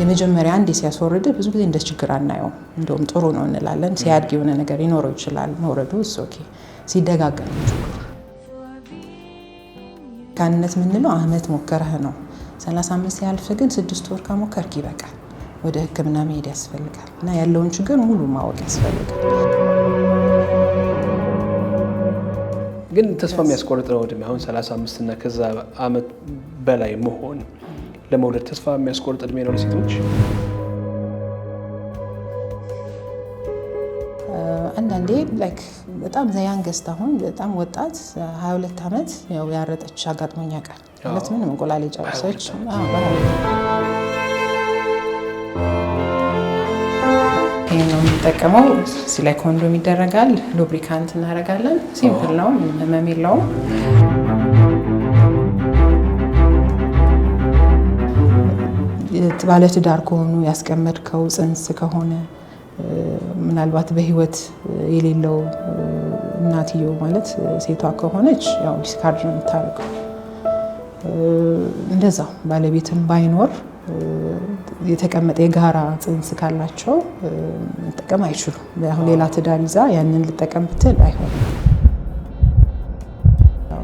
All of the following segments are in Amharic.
የመጀመሪያ አንዴ ሲያስወርድ ብዙ ጊዜ እንደ ችግር አናየው እንደውም ጥሩ ነው እንላለን ሲያድግ የሆነ ነገር ይኖረው ይችላል መውረዱ ኦኬ ሲደጋገም ካንነት ምንለው አመት ሞከረህ ነው 35 ያልፍ ግን 6 ወር ከሞከርክ ይበቃል ወደ ህክምና መሄድ ያስፈልጋል እና ያለውን ችግር ሙሉ ማወቅ ያስፈልጋል ግን ተስፋ የሚያስቆርጥ ነው እድሜ አሁን 35 እና ከዛ አመት በላይ መሆን ለመውለድ ተስፋ የሚያስቆርጥ እድሜ ነው ለሴቶች አንዳንዴ ላይክ በጣም ዘያንገስት አሁን በጣም ወጣት 22 አመት ያው ያረጠች አጋጥሞኛ ቃል ማለት ምንም እንቆላል የጨረሰች ይሄኛው የሚጠቀመው ሲላይ ኮንዶም ይደረጋል ሉብሪካንት እናደርጋለን ሲምፕል ነው ምንም ህመም የለውም ባለትዳር ከሆኑ ያስቀመጥከው ጽንስ ከሆነ ምናልባት በህይወት የሌለው እናትየው ማለት ሴቷ ከሆነች ያው ዲስካርድ ነው የምታደርገው እንደዛው ባለቤትም ባይኖር የተቀመጠ የጋራ ጽንስ ካላቸው መጠቀም አይችሉም አሁን ሌላ ትዳር ይዛ ያንን ልጠቀም ብትል አይሆንም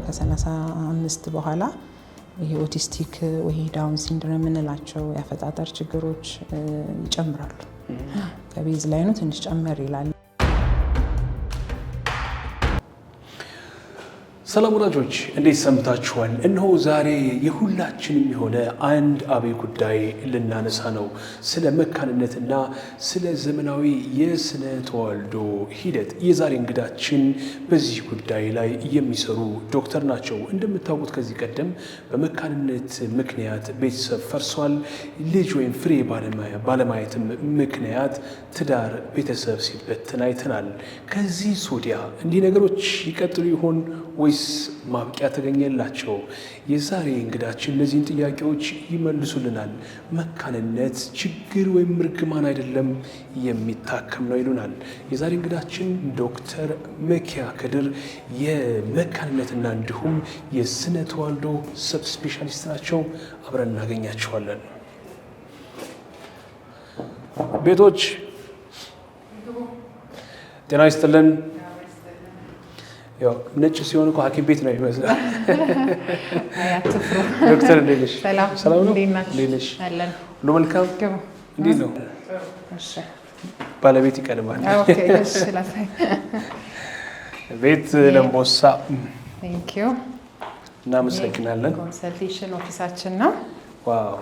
ከ35 በኋላ ይሄ ኦቲስቲክ ወይ ዳውን ሲንድሮም የምንላቸው ያፈጣጠር ችግሮች ይጨምራሉ ከቤዝ ላይ ነው ትንሽ ጨመር ይላል ሰላም ወዳጆች እንዴት ሰምታችኋል እነሆ ዛሬ የሁላችንም የሆነ አንድ አብይ ጉዳይ ልናነሳ ነው ስለ መካንነትና ስለ ዘመናዊ የስነ ተዋልዶ ሂደት የዛሬ እንግዳችን በዚህ ጉዳይ ላይ የሚሰሩ ዶክተር ናቸው እንደምታውቁት ከዚህ ቀደም በመካንነት ምክንያት ቤተሰብ ፈርሷል ልጅ ወይም ፍሬ ባለማየትም ምክንያት ትዳር ቤተሰብ ሲበተን አይተናል ከዚህ ሶዲያ እንዲህ ነገሮች ይቀጥሉ ይሆን ወይስ ማብቂያ ተገኘላቸው የዛሬ እንግዳችን እነዚህን ጥያቄዎች ይመልሱልናል መካንነት ችግር ወይም ርግማን አይደለም የሚታከም ነው ይሉናል የዛሬ እንግዳችን ዶክተር መኪያ ከድር የመካንነትና እንዲሁም የስነ ተዋልዶ ሰብ ስፔሻሊስት ናቸው አብረን እናገኛቸዋለን ቤቶች ጤና ይስጥልን ያው ነጭ ሲሆን እኮ ሐኪም ቤት ነው ይመስላል አያትፍሩ ዶክተር እንዴት ሰላም ነው እንዴት ነሽ አለን ሁሉ መልካም እንዴት ነው እሺ ባለቤት ይቀድማል ኦኬ እሺ ላሳይ ቤት ለምቦሳ ቴንክ ዩ እናመሰግናለን ኮንሰልቴሽን ኦፊሳችን ነው ዋው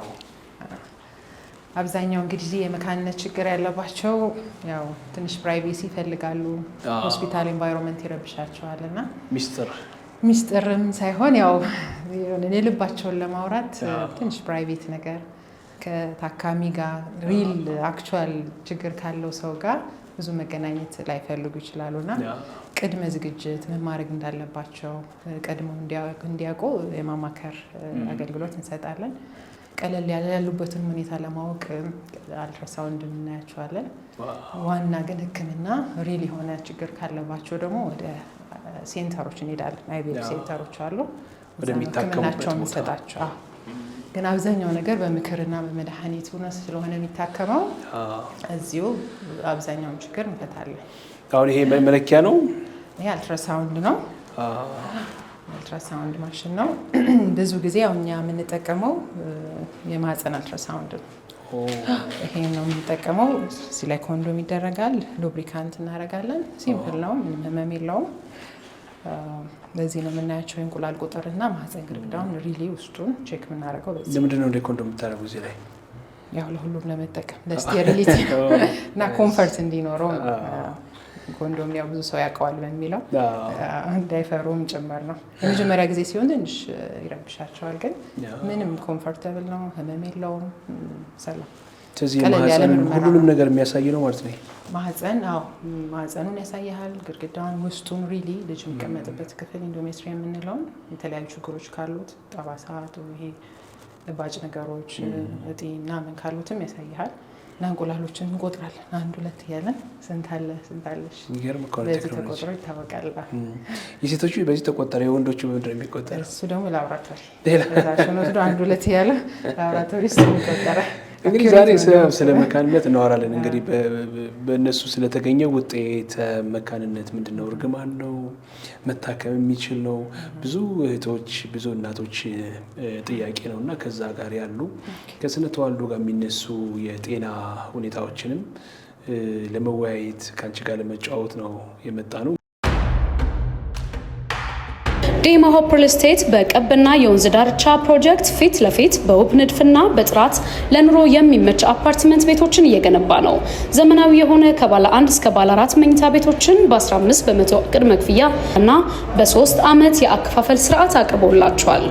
አብዛኛው እንግዲህ የመካንነት ችግር ያለባቸው ያው ትንሽ ፕራይቬሲ ይፈልጋሉ ሆስፒታል ኤንቫይሮንመንት ይረብሻቸዋልና ሚስጥርም ሳይሆን ያው የልባቸውን ለማውራት ትንሽ ፕራይቬት ነገር ከታካሚ ጋር ሪል አክቹዋል ችግር ካለው ሰው ጋር ብዙ መገናኘት ላይፈልጉ ይችላሉና ቅድመ ዝግጅት ምን ማድረግ እንዳለባቸው ቀድሞ እንዲያውቁ የማማከር አገልግሎት እንሰጣለን ቀለል ያሉበትን ሁኔታ ለማወቅ አልትራሳውንድ እናያቸዋለን ዋና ግን ህክምና ሪል የሆነ ችግር ካለባቸው ደግሞ ወደ ሴንተሮች እንሄዳለን አይቪኤፍ ሴንተሮች አሉ ወደሚታከሙበት እንሰጣቸው ግን አብዛኛው ነገር በምክርና በመድኃኒት ስለሆነ የሚታከመው እዚሁ አብዛኛው ችግር እንፈታለን አሁን ይሄ መለኪያ ነው ይሄ አልትራሳውንድ ነው አልትራሳውንድ ማሽን ነው ብዙ ጊዜ አሁን እኛ የምንጠቀመው የማህፀን አልትራሳውንድ ነው ይሄ ነው የምንጠቀመው ሲላይ ኮንዶም ይደረጋል ሉብሪካንት እናደርጋለን ሲምፕል ነው ምንም ህመም የለውም በዚህ ነው የምናያቸው እንቁላል ቁጥርና ማህፀን ግድግዳውን ሪሊ ውስጡን ቼክ የምናደርገው በዚህ ለምንድን ነው እንደ ኮንዶም የምታደርጉ እዚህ ላይ ያው ለሁሉም ለመጠቀም ለስቴሪሊቲ እና ኮምፈርት እንዲኖረው ኮንዶም ያው ብዙ ሰው ያውቀዋል በሚለው እንዳይፈሩም ጭምር ነው የመጀመሪያ ጊዜ ሲሆን ትንሽ ይረብሻቸዋል ግን ምንም ኮምፎርታብል ነው ህመም የለውም ሰላም ስለዚህ ማህፀኑን ሁሉንም ነገር የሚያሳይ ነው ማለት ነው ማህፀን ማህፀኑን ያሳያል ግድግዳውን ውስጡን ሪሊ ልጅ የሚቀመጥበት ክፍል ኢንዶሜትሪየም የምንለውን የተለያዩ ችግሮች ካሉት ጠባሳት ይሄ ባጭ ነገሮች እጢ ምናምን ካሉትም ያሳያል እና እንቁላሎችን እንቆጥራለን 1 2 እያለን ስንት አለሽ ይገርም በዚህ ተቆጥሮ ይታወቃል የሴቶቹ በዚህ ተቆጠረ የወንዶቹ በምንድን ነው የሚቆጠረው እሱ ደግሞ ላብራቶሪ ለዛሽ ነው 1 2 እያለ ላብራቶሪ ውስጥ ይቆጠራል እንግዲህ ዛሬ ስለ መካንነት እናወራለን። እንግዲህ በእነሱ ስለተገኘ ውጤት መካንነት ምንድነው? እርግማን ነው? መታከም የሚችል ነው? ብዙ እህቶች ብዙ እናቶች ጥያቄ ነው እና ከዛ ጋር ያሉ ከስነ ተዋልዶ ጋር የሚነሱ የጤና ሁኔታዎችንም ለመወያየት ከአንቺ ጋር ለመጫወት ነው የመጣ ነው። ዲማ ሆፕ ሪል ስቴት በቀበና የወንዝ ዳርቻ ፕሮጀክት ፊት ለፊት በውብ ንድፍና በጥራት ለኑሮ የሚመች አፓርትመንት ቤቶችን እየገነባ ነው። ዘመናዊ የሆነ ከባለ 1 እስከ ባለ 4 መኝታ ቤቶችን በ15% ቅድመ ክፍያ እና በ3 ዓመት የአከፋፈል ስርዓት አቅርቦላቸዋል።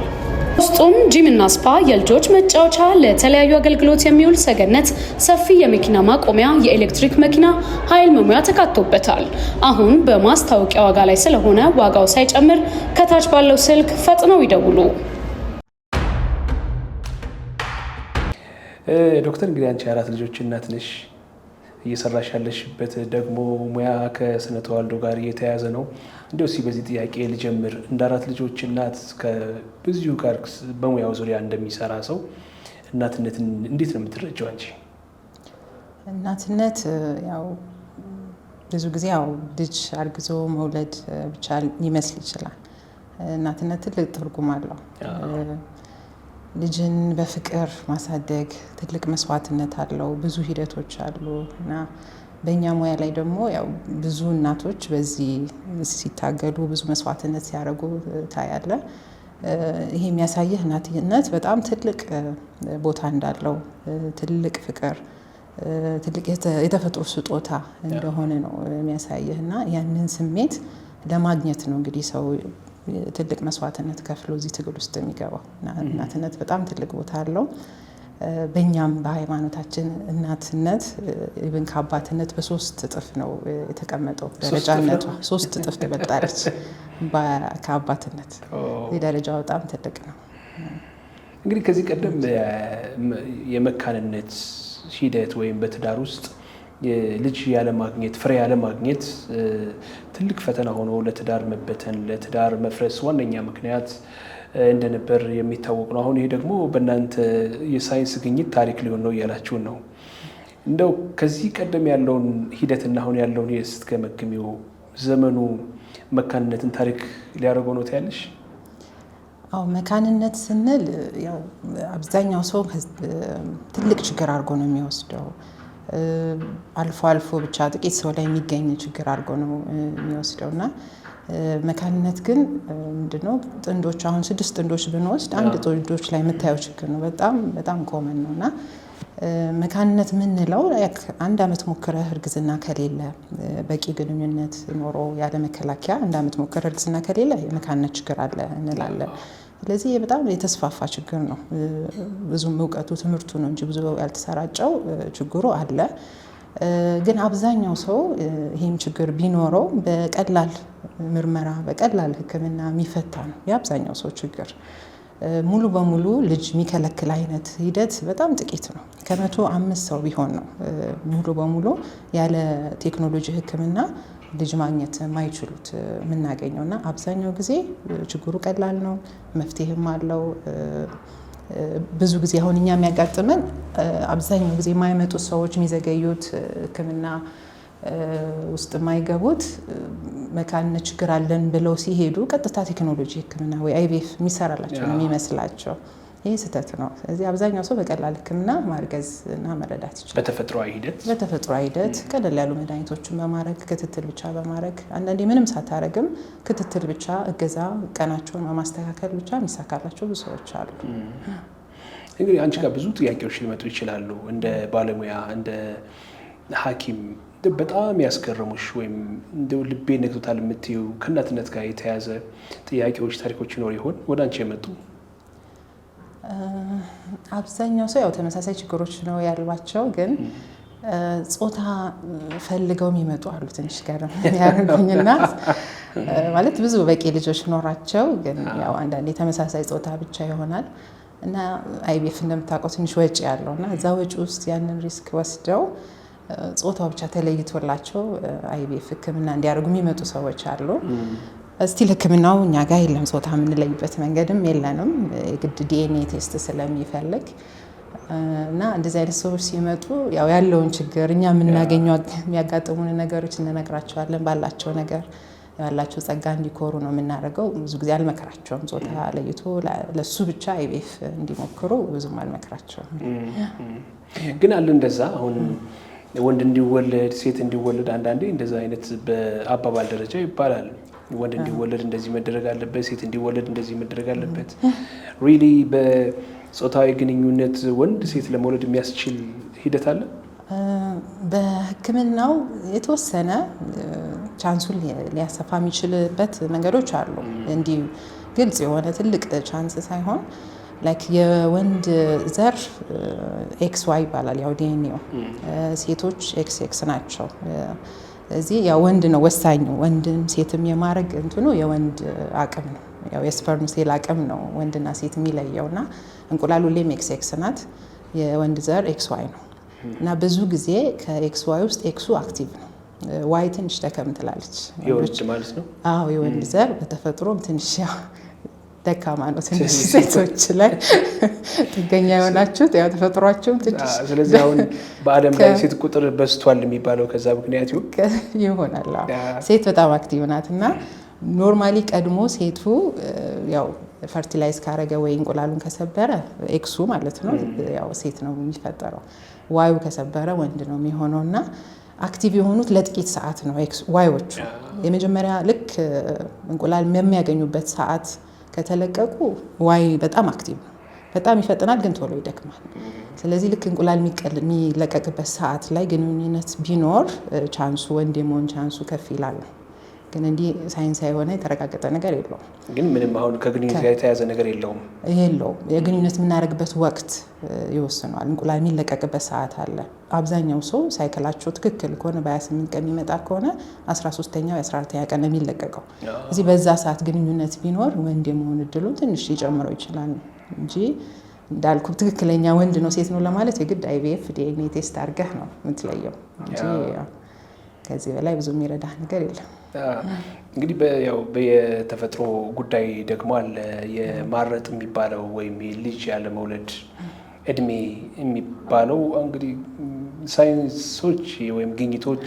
ውስጡም ጂምና ስፓ፣ የልጆች መጫወቻ፣ ለተለያዩ አገልግሎት የሚውል ሰገነት፣ ሰፊ የመኪና ማቆሚያ፣ የኤሌክትሪክ መኪና ኃይል መሙያ ተካቶበታል። አሁን በማስታወቂያ ዋጋ ላይ ስለሆነ ዋጋው ሳይጨምር ከታች ባለው ስልክ ፈጥነው ይደውሉ። ዶክተር እንግዲህ አንቺ 4 ልጆች እናት ነሽ። እየሰራሽ ያለሽበት ደግሞ ሙያ ከስነ ተዋልዶ ጋር እየተያያዘ ነው። እንደው በዚህ ጥያቄ ልጀምር። እንደ 4 ልጆች እናት ከብዙ ጋር በሙያው ዙሪያ እንደሚሰራ ሰው እናትነትን እንዴት ነው የምትረጂው አንቺ? እናትነት ያው ብዙ ጊዜ ያው ልጅ አርግዞ መውለድ ብቻ ሊመስል ይችላል። እናትነት ትልቅ ትርጉም አለው። ልጅን በፍቅር ማሳደግ ትልቅ መስዋዕትነት አለው። ብዙ ሂደቶች አሉ እና በእኛ ሙያ ላይ ደግሞ ያው ብዙ እናቶች በዚህ ሲታገሉ ብዙ መስዋዕትነት ሲያደርጉ ታያለ። ይሄ የሚያሳየህ እናትነት በጣም ትልቅ ቦታ እንዳለው፣ ትልቅ ፍቅር፣ ትልቅ የተፈጥሮ ስጦታ እንደሆነ ነው የሚያሳየህ እና ያንን ስሜት ለማግኘት ነው እንግዲህ ሰው ትልቅ መስዋዕትነት ከፍሎ እዚህ ትግል ውስጥ የሚገባው። እናትነት በጣም ትልቅ ቦታ አለው። በእኛም በሃይማኖታችን እናትነት ኢቭን ከአባትነት በ3 እጥፍ ነው የተቀመጠው። ደረጃነቷ 3 እጥፍ ትበልጣለች ከአባትነት። ይህ ደረጃ በጣም ትልቅ ነው። እንግዲህ ከዚህ ቀደም የመካንነት ሂደት ወይም በትዳር ውስጥ ልጅ ያለማግኘት ፍሬ ያለማግኘት ትልቅ ፈተና ሆኖ ለትዳር መበተን ለትዳር መፍረስ ዋነኛ ምክንያት እንደነበር የሚታወቅ ነው። አሁን ይሄ ደግሞ በእናንተ የሳይንስ ግኝት ታሪክ ሊሆን ነው እያላችሁን ነው። እንደው ከዚህ ቀደም ያለውን ሂደትና አሁን ያለውን ስትገመግሚው ዘመኑ መካንነትን ታሪክ ሊያደርገው ነው ትያለሽ? አዎ መካንነት ስንል ያው አብዛኛው ሰው ትልቅ ችግር አድርጎ ነው የሚወስደው። አልፎ አልፎ ብቻ ጥቂት ሰው ላይ የሚገኝ ችግር አድርጎ ነው የሚወስደው እና መካንነት ግን ምንድነው? ጥንዶች አሁን 6 ጥንዶች ብንወስድ 1 ጥንዶች ላይ የምታየው ችግር ነው። በጣም ኮመን ነው እና መካንነት የምንለው 1 ዓመት ሞክረህ እርግዝና ከሌለ በቂ ግንኙነት ኖሮ ያለ መከላከያ 1 ዓመት ሞክረህ እርግዝና ከሌለ የመካንነት ችግር አለ እንላለን። ስለዚህ በጣም የተስፋፋ ችግር ነው። ብዙም እውቀቱ ትምህርቱ ነው እንጂ ብዙ ያልተሰራጨው ችግሩ አለ። ግን አብዛኛው ሰው ይህም ችግር ቢኖረው በቀላል ምርመራ በቀላል ሕክምና የሚፈታ ነው የአብዛኛው ሰው ችግር። ሙሉ በሙሉ ልጅ የሚከለክል አይነት ሂደት በጣም ጥቂት ነው። ከ105 ሰው ቢሆን ነው ሙሉ በሙሉ ያለ ቴክኖሎጂ ሕክምና ልጅ ማግኘት የማይችሉት የምናገኘው እና አብዛኛው ጊዜ ችግሩ ቀላል ነው፣ መፍትሄም አለው። ብዙ ጊዜ አሁን እኛ የሚያጋጥመን አብዛኛው ጊዜ የማይመጡት ሰዎች የሚዘገዩት ሕክምና ውስጥ የማይገቡት መካንነት ችግር አለን ብለው ሲሄዱ ቀጥታ ቴክኖሎጂ ሕክምና ወይ አይቪኤፍ የሚሰራላቸው ነው የሚመስላቸው። ይህ ስህተት ነው። ስለዚህ አብዛኛው ሰው በቀላል ሕክምና ማርገዝ እና መረዳት ይችላል። በተፈጥሯዊ ሂደት ቀለል ያሉ መድኃኒቶችን በማድረግ ክትትል ብቻ በማድረግ አንዳንዴ ምንም ሳታረግም ክትትል ብቻ እገዛ ቀናቸውን በማስተካከል ብቻ የሚሳካላቸው ብዙ ሰዎች አሉ። እንግዲህ አንቺ ጋር ብዙ ጥያቄዎች ሊመጡ ይችላሉ። እንደ ባለሙያ እንደ ሐኪም በጣም ያስገረሙሽ ወይም እንደው ልቤ ነክቶታል የምትይው ከእናትነት ጋር የተያዘ ጥያቄዎች፣ ታሪኮች ይኖር ይሆን ወደ አንቺ የመጡ? አብዛኛው ሰው ያው ተመሳሳይ ችግሮች ነው ያሏቸው፣ ግን ጾታ ፈልገው የሚመጡ አሉ። ትንሽ ገርም ያደርጉኝና ማለት ብዙ በቂ ልጆች ኖራቸው ግን ያው አንዳንዴ ተመሳሳይ ጾታ ብቻ ይሆናል እና አይቪኤፍ እንደምታውቀው ትንሽ ወጪ ያለው እና እዛ ወጪ ውስጥ ያንን ሪስክ ወስደው ጾታው ብቻ ተለይቶላቸው አይቪኤፍ ሕክምና እንዲያደርጉ የሚመጡ ሰዎች አሉ። ስቲል ሕክምናው እኛ ጋር የለም፣ ጾታ የምንለይበት መንገድም የለንም። የግድ ዲኤንኤ ቴስት ስለሚፈልግ እና እንደዚህ አይነት ሰዎች ሲመጡ ያው ያለውን ችግር እኛ የምናገኘው የሚያጋጥሙን ነገሮች እንነግራቸዋለን። ባላቸው ነገር ያላቸው ጸጋ እንዲኮሩ ነው የምናደርገው። ብዙ ጊዜ አልመክራቸውም። ጾታ ለይቶ ለሱ ብቻ አይቪኤፍ እንዲሞክሩ ብዙም አልመክራቸውም። ግን አለ እንደዛ አሁን ወንድ እንዲወለድ ሴት እንዲወለድ አንዳንዴ እንደዛ አይነት በአባባል ደረጃ ይባላል። ወንድ እንዲወለድ እንደዚህ መደረግ አለበት፣ ሴት እንዲወለድ እንደዚህ መደረግ አለበት። ሪሊ በጾታዊ ግንኙነት ወንድ ሴት ለመውለድ የሚያስችል ሂደት አለ? በሕክምናው የተወሰነ ቻንሱን ሊያሰፋ የሚችልበት መንገዶች አሉ። እንዲህ ግልጽ የሆነ ትልቅ ቻንስ ሳይሆን ላይክ የወንድ ዘር ኤክስ ዋይ ይባላል። ያው ዲኤንኤው ሴቶች ኤክስ ኤክስ ናቸው። እዚህ ያው ወንድ ነው ወሳኙ። ወንድም ሴትም የማድረግ እንትኑ የወንድ አቅም ነው። ያው የስፐርም ሴል አቅም ነው ወንድና ሴት የሚለየውና እንቁላል ሁሌም ኤክስ ኤክስ ናት። የወንድ ዘር ኤክስ ዋይ ነው እና ብዙ ጊዜ ከኤክስ ዋይ ውስጥ ኤክሱ አክቲቭ ነው። ዋይ ትንሽ ደከም ትላለች። የወንድ ማለት ነው። አዎ የወንድ ዘር በተፈጥሮም ትንሽ ያው ደካማ ነው። ትንሽ ሴቶች ላይ ጥገኛ የሆናችሁት ያው ተፈጥሯቸውም ትንሽ። ስለዚህ አሁን በዓለም ላይ ሴት ቁጥር በዝቷል የሚባለው ከዛ ምክንያት ይሆናል። ሴት በጣም አክቲቭ ናት እና ኖርማሊ ቀድሞ ሴቱ ያው ፈርቲላይዝ ካረገ ወይ እንቁላሉን ከሰበረ ኤክሱ ማለት ነው ያው ሴት ነው የሚፈጠረው። ዋዩ ከሰበረ ወንድ ነው የሚሆነው እና አክቲቭ የሆኑት ለጥቂት ሰዓት ነው ዋዮቹ። የመጀመሪያ ልክ እንቁላል የሚያገኙበት ሰዓት ከተለቀቁ ዋይ በጣም አክቲቭ ነው። በጣም ይፈጥናል ግን ቶሎ ይደክማል። ስለዚህ ልክ እንቁላል የሚለቀቅበት ሰዓት ላይ ግንኙነት ቢኖር ቻንሱ ወንድ የመሆን ቻንሱ ከፍ ይላል። ግን እንዲህ ሳይንሳዊ የሆነ የተረጋገጠ ነገር የለውም። ግን ምንም አሁን ከግንኙነት ጋር የተያዘ ነገር የለውም። የግንኙነት የምናደርግበት ወቅት ይወስነዋል። እንቁላል የሚለቀቅበት ሰዓት አለ። አብዛኛው ሰው ሳይክላቸው ትክክል ከሆነ በ28 ቀን የሚመጣ ከሆነ 13ኛው የ14ኛ ቀን ነው የሚለቀቀው። እዚህ በዛ ሰዓት ግንኙነት ቢኖር ወንድ የመሆን እድሉ ትንሽ ሊጨምረው ይችላል እንጂ እንዳልኩ ትክክለኛ ወንድ ነው ሴት ነው ለማለት የግድ አይቪኤፍ ዲኤንኤ ቴስት አድርገህ ነው የምትለየው እንጂ ከዚህ በላይ ብዙ የሚረዳ ነገር የለም። እንግዲህ ያው በተፈጥሮ ጉዳይ ደግሞ አለ የማረጥ የሚባለው ወይም ልጅ ያለ መውለድ እድሜ የሚባለው እንግዲህ ሳይንሶች ወይም ግኝቶች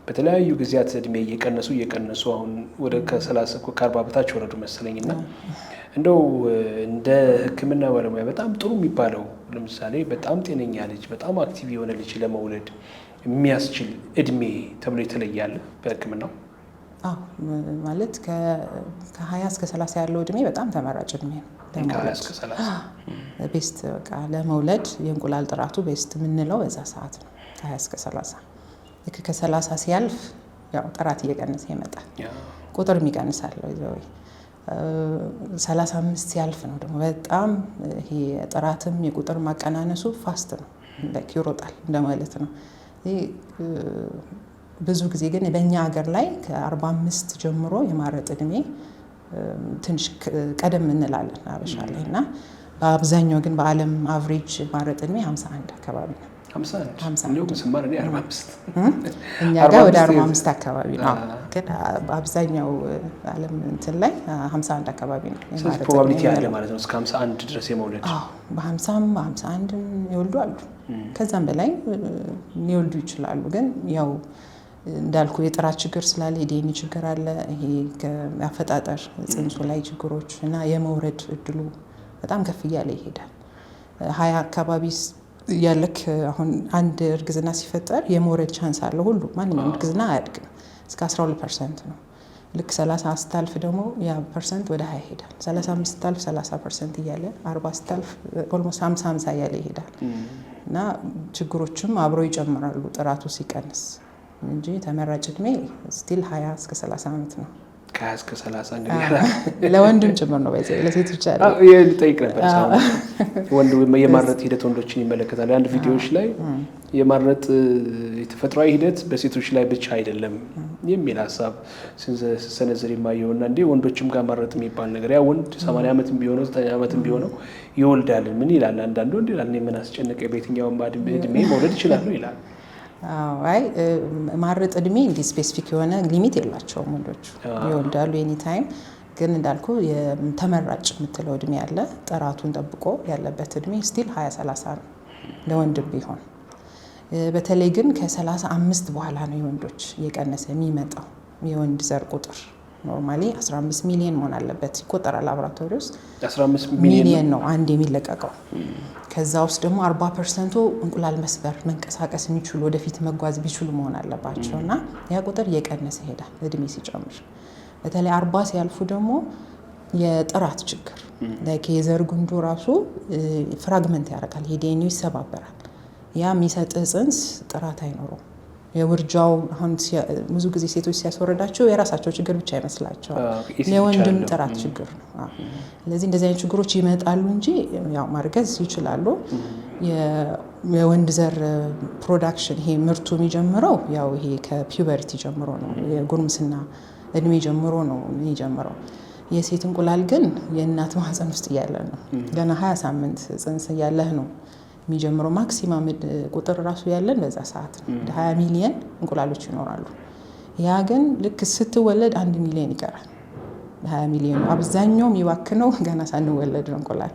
በተለያዩ ጊዜያት እድሜ እየቀነሱ አሁን ወደ ከ40 በታች ወረዱ መሰለኝና እንደው እንደ ሕክምና ባለሙያ በጣም ጥሩ የሚባለው ለምሳሌ በጣም ጤነኛ ልጅ በጣም አክቲቭ የሆነ ልጅ ለመውለድ የሚያስችል እድሜ ተብሎ የተለያለ በሕክምናው? አዎ ማለት ከ20 እስከ 30 ያለው እድሜ በጣም ተመራጭ እድሜ ነው ከ20 እስከ 30 ቤስት በቃ ለመውለድ የእንቁላል ጥራቱ ቤስት የምንለው በዛ ሰዓት ነው። ከ20 እስከ 30 ልክ ከ30 ሲያልፍ ያው ጥራት እየቀነሰ ይመጣል። ቁጥር የሚቀንሳል ወይ 35 ሲያልፍ ነው ደግሞ በጣም ይሄ ጥራትም የቁጥር ማቀናነሱ ፋስት ነው ይሮጣል እንደማለት ነው። ብዙ ጊዜ ግን በእኛ ሀገር ላይ ከ45 ጀምሮ የማረጥ እድሜ ትንሽ ቀደም እንላለን አበሻ ላይ እና በአብዛኛው ግን በዓለም አቨሬጅ ማረጥ እድሜ 51 አካባቢ ነው። 45 እኛ ጋር ወደ 45 አካባቢ ነው። ግን በአብዛኛው ዓለም እንትን ላይ 51 አካባቢ ነው። ስለዚህ ፕሮባቢሊቲ ያለ ማለት ነው እስከ 51 ድረስ የመውለድ። በ50 በ51 ይወልዱ አሉ። ከዛም በላይ ሊወልዱ ይችላሉ። ግን ያው እንዳልኩ የጥራት ችግር ስላለ የዲኤንኤ ችግር አለ። ይሄ ከአፈጣጠር ጽንሱ ላይ ችግሮች እና የመውረድ እድሉ በጣም ከፍ እያለ ይሄዳል። 20 አካባቢ ያለክ አሁን አንድ እርግዝና ሲፈጠር የመውረድ ቻንስ አለው። ሁሉ ማንኛውም እርግዝና አያድግም እስከ 12% ነው። ልክ 30 ስታልፍ ደግሞ ያ ፐርሰንት ወደ 20 ይሄዳል። 35 ስታልፍ 30% እያለ 40 ስታልፍ ኦልሞስት 50 እያለ ይሄዳል እና ችግሮችም አብረው ይጨምራሉ ጥራቱ ሲቀንስ እንጂ ተመራጭ እድሜ ስቲል 20 እስከ 30 ዓመት ነው። ከ20 እስከ 30 እንግዲህ ለወንድም ጭምር ነው በዚህ ለሴቶች አይደል? ልጠይቅ ነበር ወንድ የማረጥ ሂደት ወንዶችን ይመለከታል። አንድ ቪዲዮዎች ላይ የማረጥ የተፈጥሯዊ ሂደት በሴቶች ላይ ብቻ አይደለም የሚል ሀሳብ ሲሰነዘር የማየውና እንዴ ወንዶችም ጋር ማረጥ የሚባል ነገር ያ ወንድ 80 ዓመትም ቢሆነው 90 ዓመትም ቢሆነው ይወልዳል ምን ይላል አንዳንዱ ወንድ ይላል ምን አስጨነቀ በየትኛውም እድሜ መውለድ ይችላል ይላል። አይ ማረጥ እድሜ እንዲህ ስፔሲፊክ የሆነ ሊሚት የላቸውም። ወንዶች ይወልዳሉ ኤኒ ታይም። ግን እንዳልኩ የተመራጭ የምትለው እድሜ ያለ ጥራቱን ጠብቆ ያለበት እድሜ ስቲል 20-30 ነው ለወንድም ቢሆን። በተለይ ግን ከ35 በኋላ ነው የወንዶች እየቀነሰ የሚመጣው የወንድ ዘር ቁጥር። ኖርማሊ 15 ሚሊዮን መሆን አለበት ይቆጠራል ላቦራቶሪ ውስጥ 15 ሚሊዮን ነው አንድ የሚለቀቀው። ከዛ ውስጥ ደግሞ 40% እንቁላል መስበር መንቀሳቀስ የሚችሉ ወደፊት መጓዝ ቢችሉ መሆን አለባቸው እና ያ ቁጥር እየቀነሰ ይሄዳል እድሜ ሲጨምር። በተለይ 40 ሲያልፉ ደግሞ የጥራት ችግር ላይክ የዘር ጉንዱ ራሱ ፍራግመንት ያደርጋል፣ ዲኤንኤው ይሰባበራል። ያ የሚሰጥ ጽንስ ጥራት አይኖረውም። የውርጃው አሁን ብዙ ጊዜ ሴቶች ሲያስወርዳቸው የራሳቸው ችግር ብቻ ይመስላቸዋል፣ የወንድም ጥራት ችግር ነው። ስለዚህ እንደዚህ አይነት ችግሮች ይመጣሉ እንጂ ያው ማርገዝ ይችላሉ። የወንድ ዘር ፕሮዳክሽን ይሄ ምርቱ የሚጀምረው ያው ይሄ ከፒውበሪቲ ጀምሮ ነው፣ የጉርምስና እድሜ ጀምሮ ነው የሚጀምረው። የሴት እንቁላል ግን የእናት ማህፀን ውስጥ እያለ ነው፣ ገና 20 ሳምንት ጽንስ እያለህ ነው የሚጀምረው። ማክሲማም ቁጥር ራሱ ያለን በዛ ሰዓት ነው። 20 ሚሊዮን እንቁላሎች ይኖራሉ። ያ ግን ልክ ስትወለድ 1 ሚሊዮን ይቀራል። 20 ሚሊዮን አብዛኛው የሚባክነው ገና ሳንወለድ ነው እንቁላል።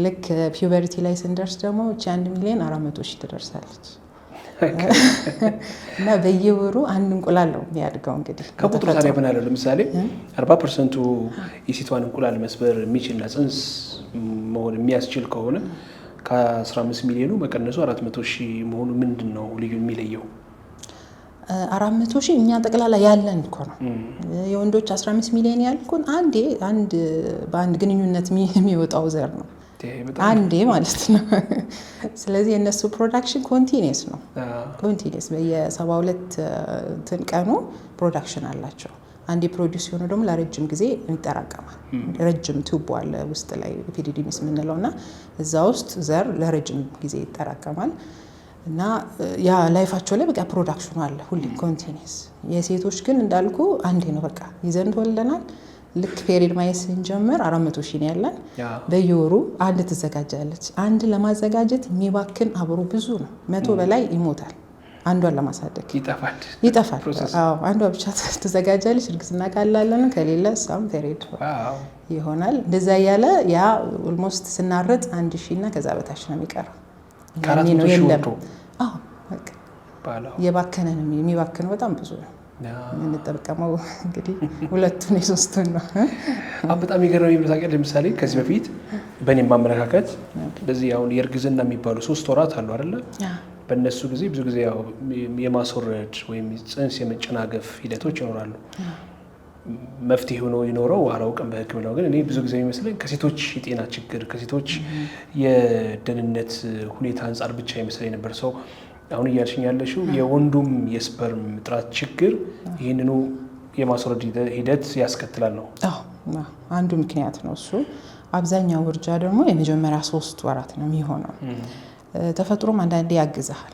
ልክ ፒውበሪቲ ላይ ስንደርስ ደግሞ እቺ 1 ሚሊዮን 400,000 ትደርሳለች። እና በየወሩ አንድ እንቁላል ነው የሚያድገው። እንግዲህ ከቁጥሩ ታዲያ ምን አለ? ለምሳሌ 40% የሴቷን እንቁላል መስበር የሚችልና ጽንስ መሆን የሚያስችል ከሆነ ከ15 ሚሊዮኑ መቀነሱ 400,000 መሆኑ ምንድን ነው ልዩ የሚለየው? 400,000 እኛ ጠቅላላ ያለን እኮ ነው። የወንዶች 15 ሚሊዮን ያልኩን በአንድ ግንኙነት የሚወጣው ዘር ነው አንዴ ማለት ነው። ስለዚህ የነሱ ፕሮዳክሽን ኮንቲኒየስ ነው። ኮንቲኒየስ በየ72 ቀኑ ፕሮዳክሽን አላቸው። አንዴ ፕሮዲውስ የሆነ ደግሞ ለረጅም ጊዜ ይጠራቀማል። ረጅም ቱቦ አለ ውስጥ ላይ ኤፒዲዲሚስ የምንለው እና እዛ ውስጥ ዘር ለረጅም ጊዜ ይጠራቀማል እና ያ ላይፋቸው ላይ በቃ ፕሮዳክሽኑ አለ ሁሌ ኮንቲኒየስ። የሴቶች ግን እንዳልኩ አንዴ ነው በቃ ይዘን ተወልደናል። ልክ ፔሪድ ማየት ስንጀምር 400,000 ነው ያለን። በየወሩ አንድ ትዘጋጃለች። አንድ ለማዘጋጀት የሚባክን አብሮ ብዙ ነው፣ 100 በላይ ይሞታል። አንዷን ለማሳደግ ይጠፋል። አንዷ ብቻ ትዘጋጃለች። እርግዝና ካላለን ከሌለ እሷም ፔሪድ ይሆናል። እንደዛ እያለ ያ ኦልሞስት ስናረጥ 1,000 እና ከዛ በታች ነው የሚቀረው። ያኔ ነው የለም። የባከነ ነው የሚባክነው በጣም ብዙ ነው። የምንጠቀመው እንግዲህ ሁለቱን የሶስቱን ነው። በጣም የገረመኝ ብለታቀል ለምሳሌ ከዚህ በፊት በእኔም ማመለካከት እንደዚህ አሁን የእርግዝና የሚባሉ 3 ወራት አሉ አይደለ? በእነሱ ጊዜ ብዙ ጊዜ ያው የማስወረድ ወይም ጽንስ የመጨናገፍ ሂደቶች ይኖራሉ። መፍትሄ ሆኖ ይኖረው አላውቅም በሕክምናው ግን እኔ ብዙ ጊዜ የሚመስለኝ ከሴቶች የጤና ችግር ከሴቶች የደህንነት ሁኔታ አንጻር ብቻ ይመስለኝ ነበር። ሰው አሁን እያልሽኝ ያለሽው የወንዱም የስፐርም ጥራት ችግር ይህንኑ የማስወረድ ሂደት ያስከትላል ነው? አንዱ ምክንያት ነው እሱ። አብዛኛው ውርጃ ደግሞ የመጀመሪያ 3 ወራት ነው የሚሆነው። ተፈጥሮም አንዳንዴ ያግዛል።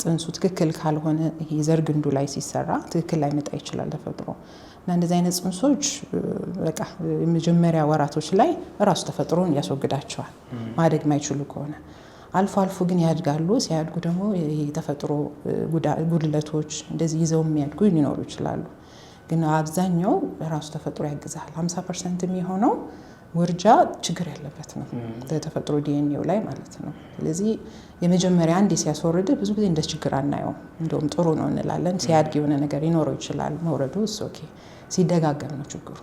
ጽንሱ ትክክል ካልሆነ ይሄ ዘር ግንዱ ላይ ሲሰራ ትክክል ላይ መጣ ይችላል ተፈጥሮ እና እንደዚህ አይነት ጽንሶች በቃ የመጀመሪያ ወራቶች ላይ ራሱ ተፈጥሮን ያስወግዳቸዋል ማደግ ማይችሉ ከሆነ። አልፎ አልፎ ግን ያድጋሉ። ሲያድጉ ደግሞ የተፈጥሮ ጉድለቶች እንደዚህ ይዘው የሚያድጉ ሊኖሩ ይችላሉ። ግን አብዛኛው ራሱ ተፈጥሮ ያግዛል። 50% የሚሆነው ውርጃ ችግር ያለበት ነው በተፈጥሮ ዲኤንኤው ላይ ማለት ነው። ስለዚህ የመጀመሪያ አንዴ ሲያስወርድ ብዙ ጊዜ እንደ ችግር አናየው፣ እንደውም ጥሩ ነው እንላለን። ሲያድግ የሆነ ነገር ይኖረው ይችላል መውረዱ ኦኬ። ሲደጋገም ነው ችግሩ።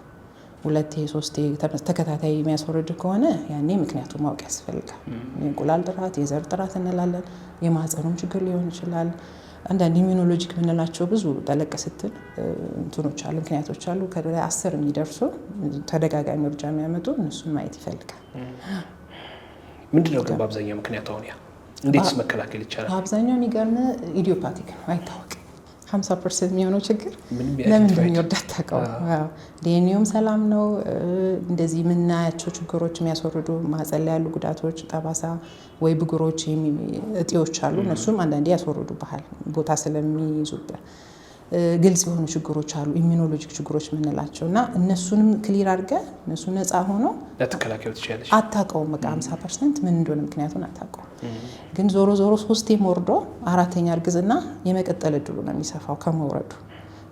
2-3 ተከታታይ የሚያስወርድ ከሆነ ያኔ ምክንያቱም ማወቅ ያስፈልጋል። የእንቁላል ጥራት፣ የዘር ጥራት እንላለን። የማህፀኑም ችግር ሊሆን ይችላል። አንዳንድ ኢሚኖሎጂክ የምንላቸው ብዙ ጠለቅ ስትል እንትኖች አሉ፣ ምክንያቶች አሉ። ከ10 የሚደርሱ ተደጋጋሚ ውርጃ የሚያመጡ እነሱን ማየት ይፈልጋል። ምንድነው ግን በአብዛኛው ምክንያቱ አሁን እንዴትስ መከላከል ይቻላል? በአብዛኛው የሚገርም ኢዲዮፓቲክ ነው፣ አይታወቅም። 50% የሚሆነው ችግር ለምን እንደሚወርድ አታውቀውም። ዲኤንኤውም ሰላም ነው። እንደዚህ የምናያቸው ችግሮች የሚያስወርዱ ማህፀን ላይ ያሉ ጉዳቶች፣ ጠባሳ ወይ ብጉሮች፣ እጢዎች አሉ። እነሱም አንዳንዴ ያስወርዱብሃል ቦታ ስለሚይዙብህ። ግልጽ የሆኑ ችግሮች አሉ፣ ኢሚኖሎጂክ ችግሮች የምንላቸው እና እነሱንም ክሊር አድርገህ እነሱ ነፃ ሆኖ ለተከላካዩ ትችላለች። አታውቀውም በቃ 50% ምን እንደሆነ ምክንያቱን አታውቀውም። ግን ዞሮ ዞሮ 3ቴም ወርዶ 4ኛ እርግዝና የመቀጠል እድሉ ነው የሚሰፋው ከመውረዱ።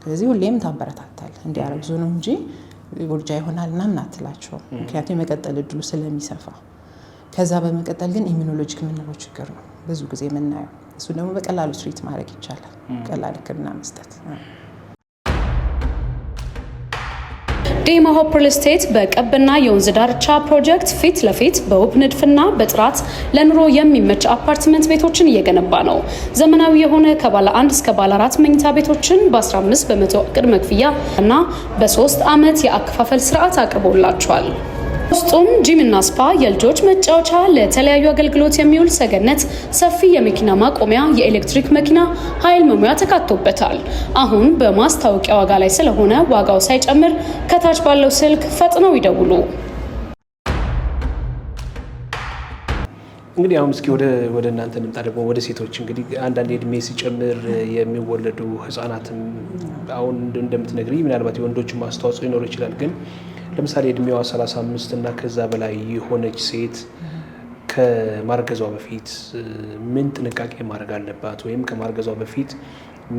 ስለዚህ ሁሌም ታበረታታል እንዲያረግዙ ነው እንጂ ውርጃ ይሆናልና እናትላቸው ምክንያቱም የመቀጠል እድሉ ስለሚሰፋ ከዛ በመቀጠል ግን ኢሚኖሎጂክ የምንለው ችግር ነው ብዙ ጊዜ የምናየው እሱ ደግሞ በቀላሉ ትሪት ማድረግ ይቻላል ቀላል ህክምና መስጠት ዴማ ሆፕ ሪል ስቴት በቀብና የወንዝ ዳርቻ ፕሮጀክት ፊት ለፊት በውብ ንድፍና በጥራት ለኑሮ የሚመች አፓርትመንት ቤቶችን እየገነባ ነው። ዘመናዊ የሆነ ከባለ 1 እስከ ባለ 4 መኝታ ቤቶችን በ15% ቅድመ ክፍያ እና በ3 ዓመት የአከፋፈል ስርዓት አቅርቦላቸዋል። ውስጡም ጂምና ስፓ፣ የልጆች መጫወቻ፣ ለተለያዩ አገልግሎት የሚውል ሰገነት፣ ሰፊ የመኪና ማቆሚያ፣ የኤሌክትሪክ መኪና ኃይል መሙያ ተካቶበታል። አሁን በማስታወቂያ ዋጋ ላይ ስለሆነ ዋጋው ሳይጨምር ከታች ባለው ስልክ ፈጥነው ይደውሉ። እንግዲህ አሁን እስኪ ወደ እናንተ እንምጣ ደግሞ ወደ ሴቶች እንግዲህ አንዳንድ እድሜ ሲጨምር የሚወለዱ ህፃናትም አሁን እንደምትነግሪ ምናልባት የወንዶችም አስተዋጽኦ ሊኖር ይችላል ግን ለምሳሌ እድሜዋ 35 እና ከዛ በላይ የሆነች ሴት ከማርገዟ በፊት ምን ጥንቃቄ ማድረግ አለባት ወይም ከማርገዟ በፊት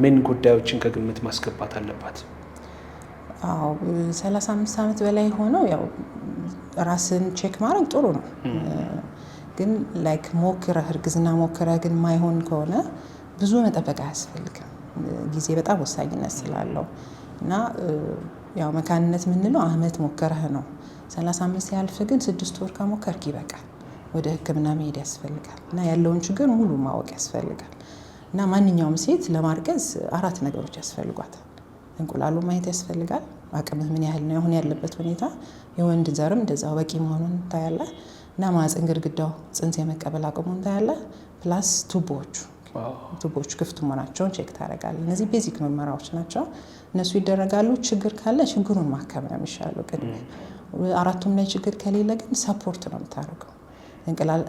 ምን ጉዳዮችን ከግምት ማስገባት አለባት? አዎ 35 ዓመት በላይ ሆነው ያው ራስን ቼክ ማድረግ ጥሩ ነው። ግን ላይክ ሞክረህ እርግዝና ሞክረህ ግን ማይሆን ከሆነ ብዙ መጠበቅ አያስፈልግም። ጊዜ በጣም ወሳኝነት ስላለው እና ያው መካንነት የምንለው አመት ሞከረህ ነው 35 ያልፍ ግን 6 ወር ከሞከርክ ይበቃል ወደ ህክምና መሄድ ያስፈልጋል እና ያለውን ችግር ሙሉ ማወቅ ያስፈልጋል እና ማንኛውም ሴት ለማርገዝ 4 ነገሮች ያስፈልጓታል እንቁላሉ ማየት ያስፈልጋል አቅምህ ምን ያህል ነው አሁን ያለበት ሁኔታ የወንድ ዘርም እንደዛው በቂ መሆኑን ታያለህ እና ማህፀን ግድግዳው ጽንስ የመቀበል አቅሙን ታያለህ ፕላስ ቱቦቹ ክፍት መሆናቸውን ቼክ ታደርጋለህ እነዚህ ቤዚክ ምርመራዎች ናቸው እነሱ ይደረጋሉ ችግር ካለ ችግሩን ማከም ነው የሚሻለው ቅድሚያ አራቱም ላይ ችግር ከሌለ ግን ሰፖርት ነው የምታደርገው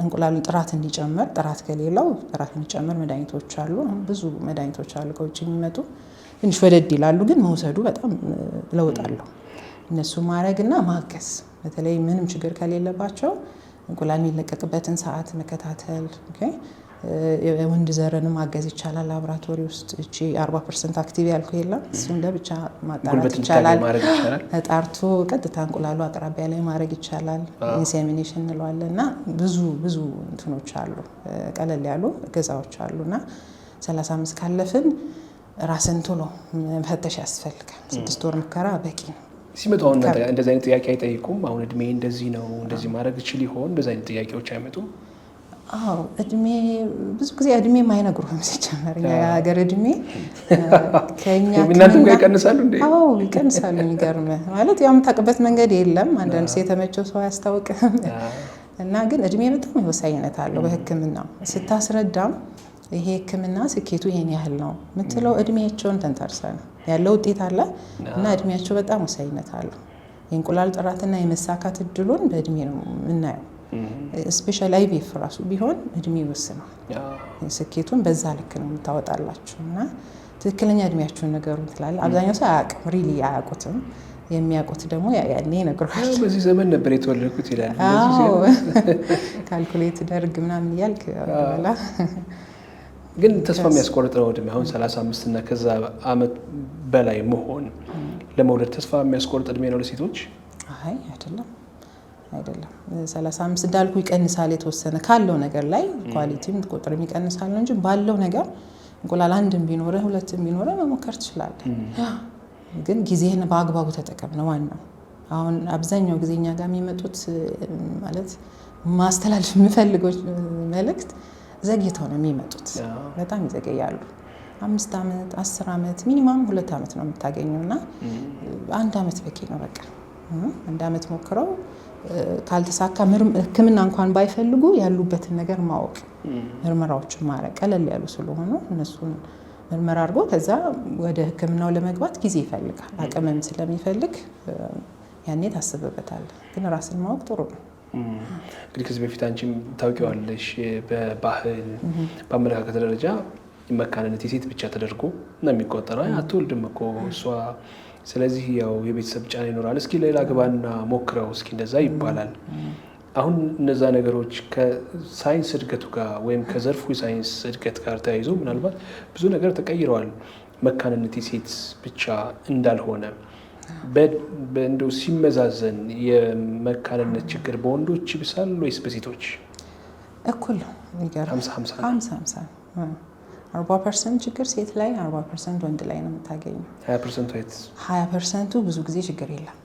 እንቁላሉን ጥራት እንዲጨምር ጥራት ከሌለው ጥራት እንዲጨምር መድኃኒቶች አሉ ብዙ መድኃኒቶች አሉ ከውጭ የሚመጡ ትንሽ ወደድ ይላሉ ግን መውሰዱ በጣም ለውጥ አለው እነሱ ማድረግና ማገዝ በተለይ ምንም ችግር ከሌለባቸው እንቁላል የሚለቀቅበትን ሰዓት መከታተል ኦኬ የወንድ ዘርን ማገዝ ይቻላል ላቦራቶሪ ውስጥ እቺ 40% አክቲቭ ያልኩ የለም እሱን ለብቻ ማጣራት ይቻላል ተጣርቶ ቀጥታ እንቁላሉ አቅራቢያ ላይ ማድረግ ይቻላል ኢንሴሚኔሽን እንለዋለና ብዙ እንትኖች አሉ ቀለል ያሉ ገዛዎች አሉና 35 ካለፍን ራስን ቶሎ መፈተሽ ያስፈልጋል 6 ወር ሙከራ በቂ ነው ሲመጡ አሁን እንደዚህ አይነት ጥያቄ አይጠይቁም አሁን እድሜ እንደዚህ ነው እንደዚህ ማድረግ ይችል ይሆን እንደዚህ አይነት ጥያቄዎች አይመጡም አዎ እድሜ ብዙ ጊዜ እድሜ ማይነግሩህም ሲጀመር የሀገር እድሜ ከኛ ምናምን ጋር ይቀንሳሉ እንዴ? አዎ ይቀንሳሉ የሚገርም ማለት ያው የምታውቅበት መንገድ የለም አንዳንድ ሴት የተመቸው ሰው ያስታውቅም እና ግን እድሜ በጣም ወሳኝነት አለው በህክምናው ስታስረዳም ይሄ ህክምና ስኬቱ ይሄን ያህል ነው የምትለው እድሜያቸውን ተንተርሰ ነው ያለው ውጤት አለ እና እድሜያቸው በጣም ወሳኝነት አለው የእንቁላል ጥራትና የመሳካት እድሉን በእድሜ ነው የምናየው ስፔሻል አይቪኤፍ ራሱ ቢሆን እድሜ ይወስናል ስኬቱን በዛ ልክ ነው የምታወጣላችሁ እና ትክክለኛ እድሜያችሁን ነገሩን ትላለህ አብዛኛው ሰው አያውቅም ሪሊ አያውቁትም የሚያውቁት ደግሞ ያኔ ነግሯል በዚህ ዘመን ነበር የተወለድኩት ይላል ካልኩሌት ደርግ ምናምን ይያልክ ወላ ግን ተስፋ የሚያስቆርጥ ነው እድሜ አሁን 35 እና ከዛ አመት በላይ መሆን ለመውለድ ተስፋ የሚያስቆርጥ እድሜ ነው ለሴቶች አይ አይደለም 35 እንዳልኩ ይቀንሳል የተወሰነ ካለው ነገር ላይ ኳሊቲም ቁጥርም ይቀንሳል እንጂ ባለው ነገር እንቁላል አንድም ቢኖር ሁለትም ቢኖር መሞከር ትችላለህ ግን ጊዜህን በአግባቡ ተጠቀም ነው ዋናው አሁን አብዛኛው ጊዜኛ ጋር የሚመጡት ማለት ማስተላለፍ የምፈልገው መልእክት ዘግይተው ነው የሚመጡት በጣም ይዘገያሉ 5 አመት 10 አመት ሚኒማም 2 አመት ነው የምታገኙና 1 አመት በቂ ነው በቃ 1 አመት ሞክረው ካልተሳካ ህክምና እንኳን ባይፈልጉ ያሉበትን ነገር ማወቅ ምርመራዎችን ማድረግ ቀለል ያሉ ስለሆነ እነሱን ምርመራ አድርጎ ከዛ ወደ ህክምናው ለመግባት ጊዜ ይፈልጋል አቅምም ስለሚፈልግ ያኔ ታስበበታለህ ግን ራስን ማወቅ ጥሩ ነው እንግዲህ ከዚህ በፊት አንቺም ታውቂዋለሽ በባህል በአመለካከት ደረጃ መካንነት የሴት ብቻ ተደርጎ ነው የሚቆጠረው አትወልድም እኮ እሷ ስለዚህ ያው የቤተሰብ ጫና ይኖራል እስኪ ሌላ ግባና ሞክረው እስኪ እንደዛ ይባላል አሁን እነዛ ነገሮች ከሳይንስ እድገቱ ጋር ወይም ከዘርፉ ሳይንስ እድገት ጋር ተያይዞ ምናልባት ብዙ ነገር ተቀይረዋል መካንነት የሴት ብቻ እንዳልሆነ በእንደው ሲመዛዘን የመካንነት ችግር በወንዶች ይብሳል ወይስ በሴቶች? እኩል ነው። የሚገርም 50-50 40% ችግር ሴት ላይ 40% ወንድ ላይ ነው የምታገኘው። 20%ቱ ብዙ ጊዜ ችግር የለም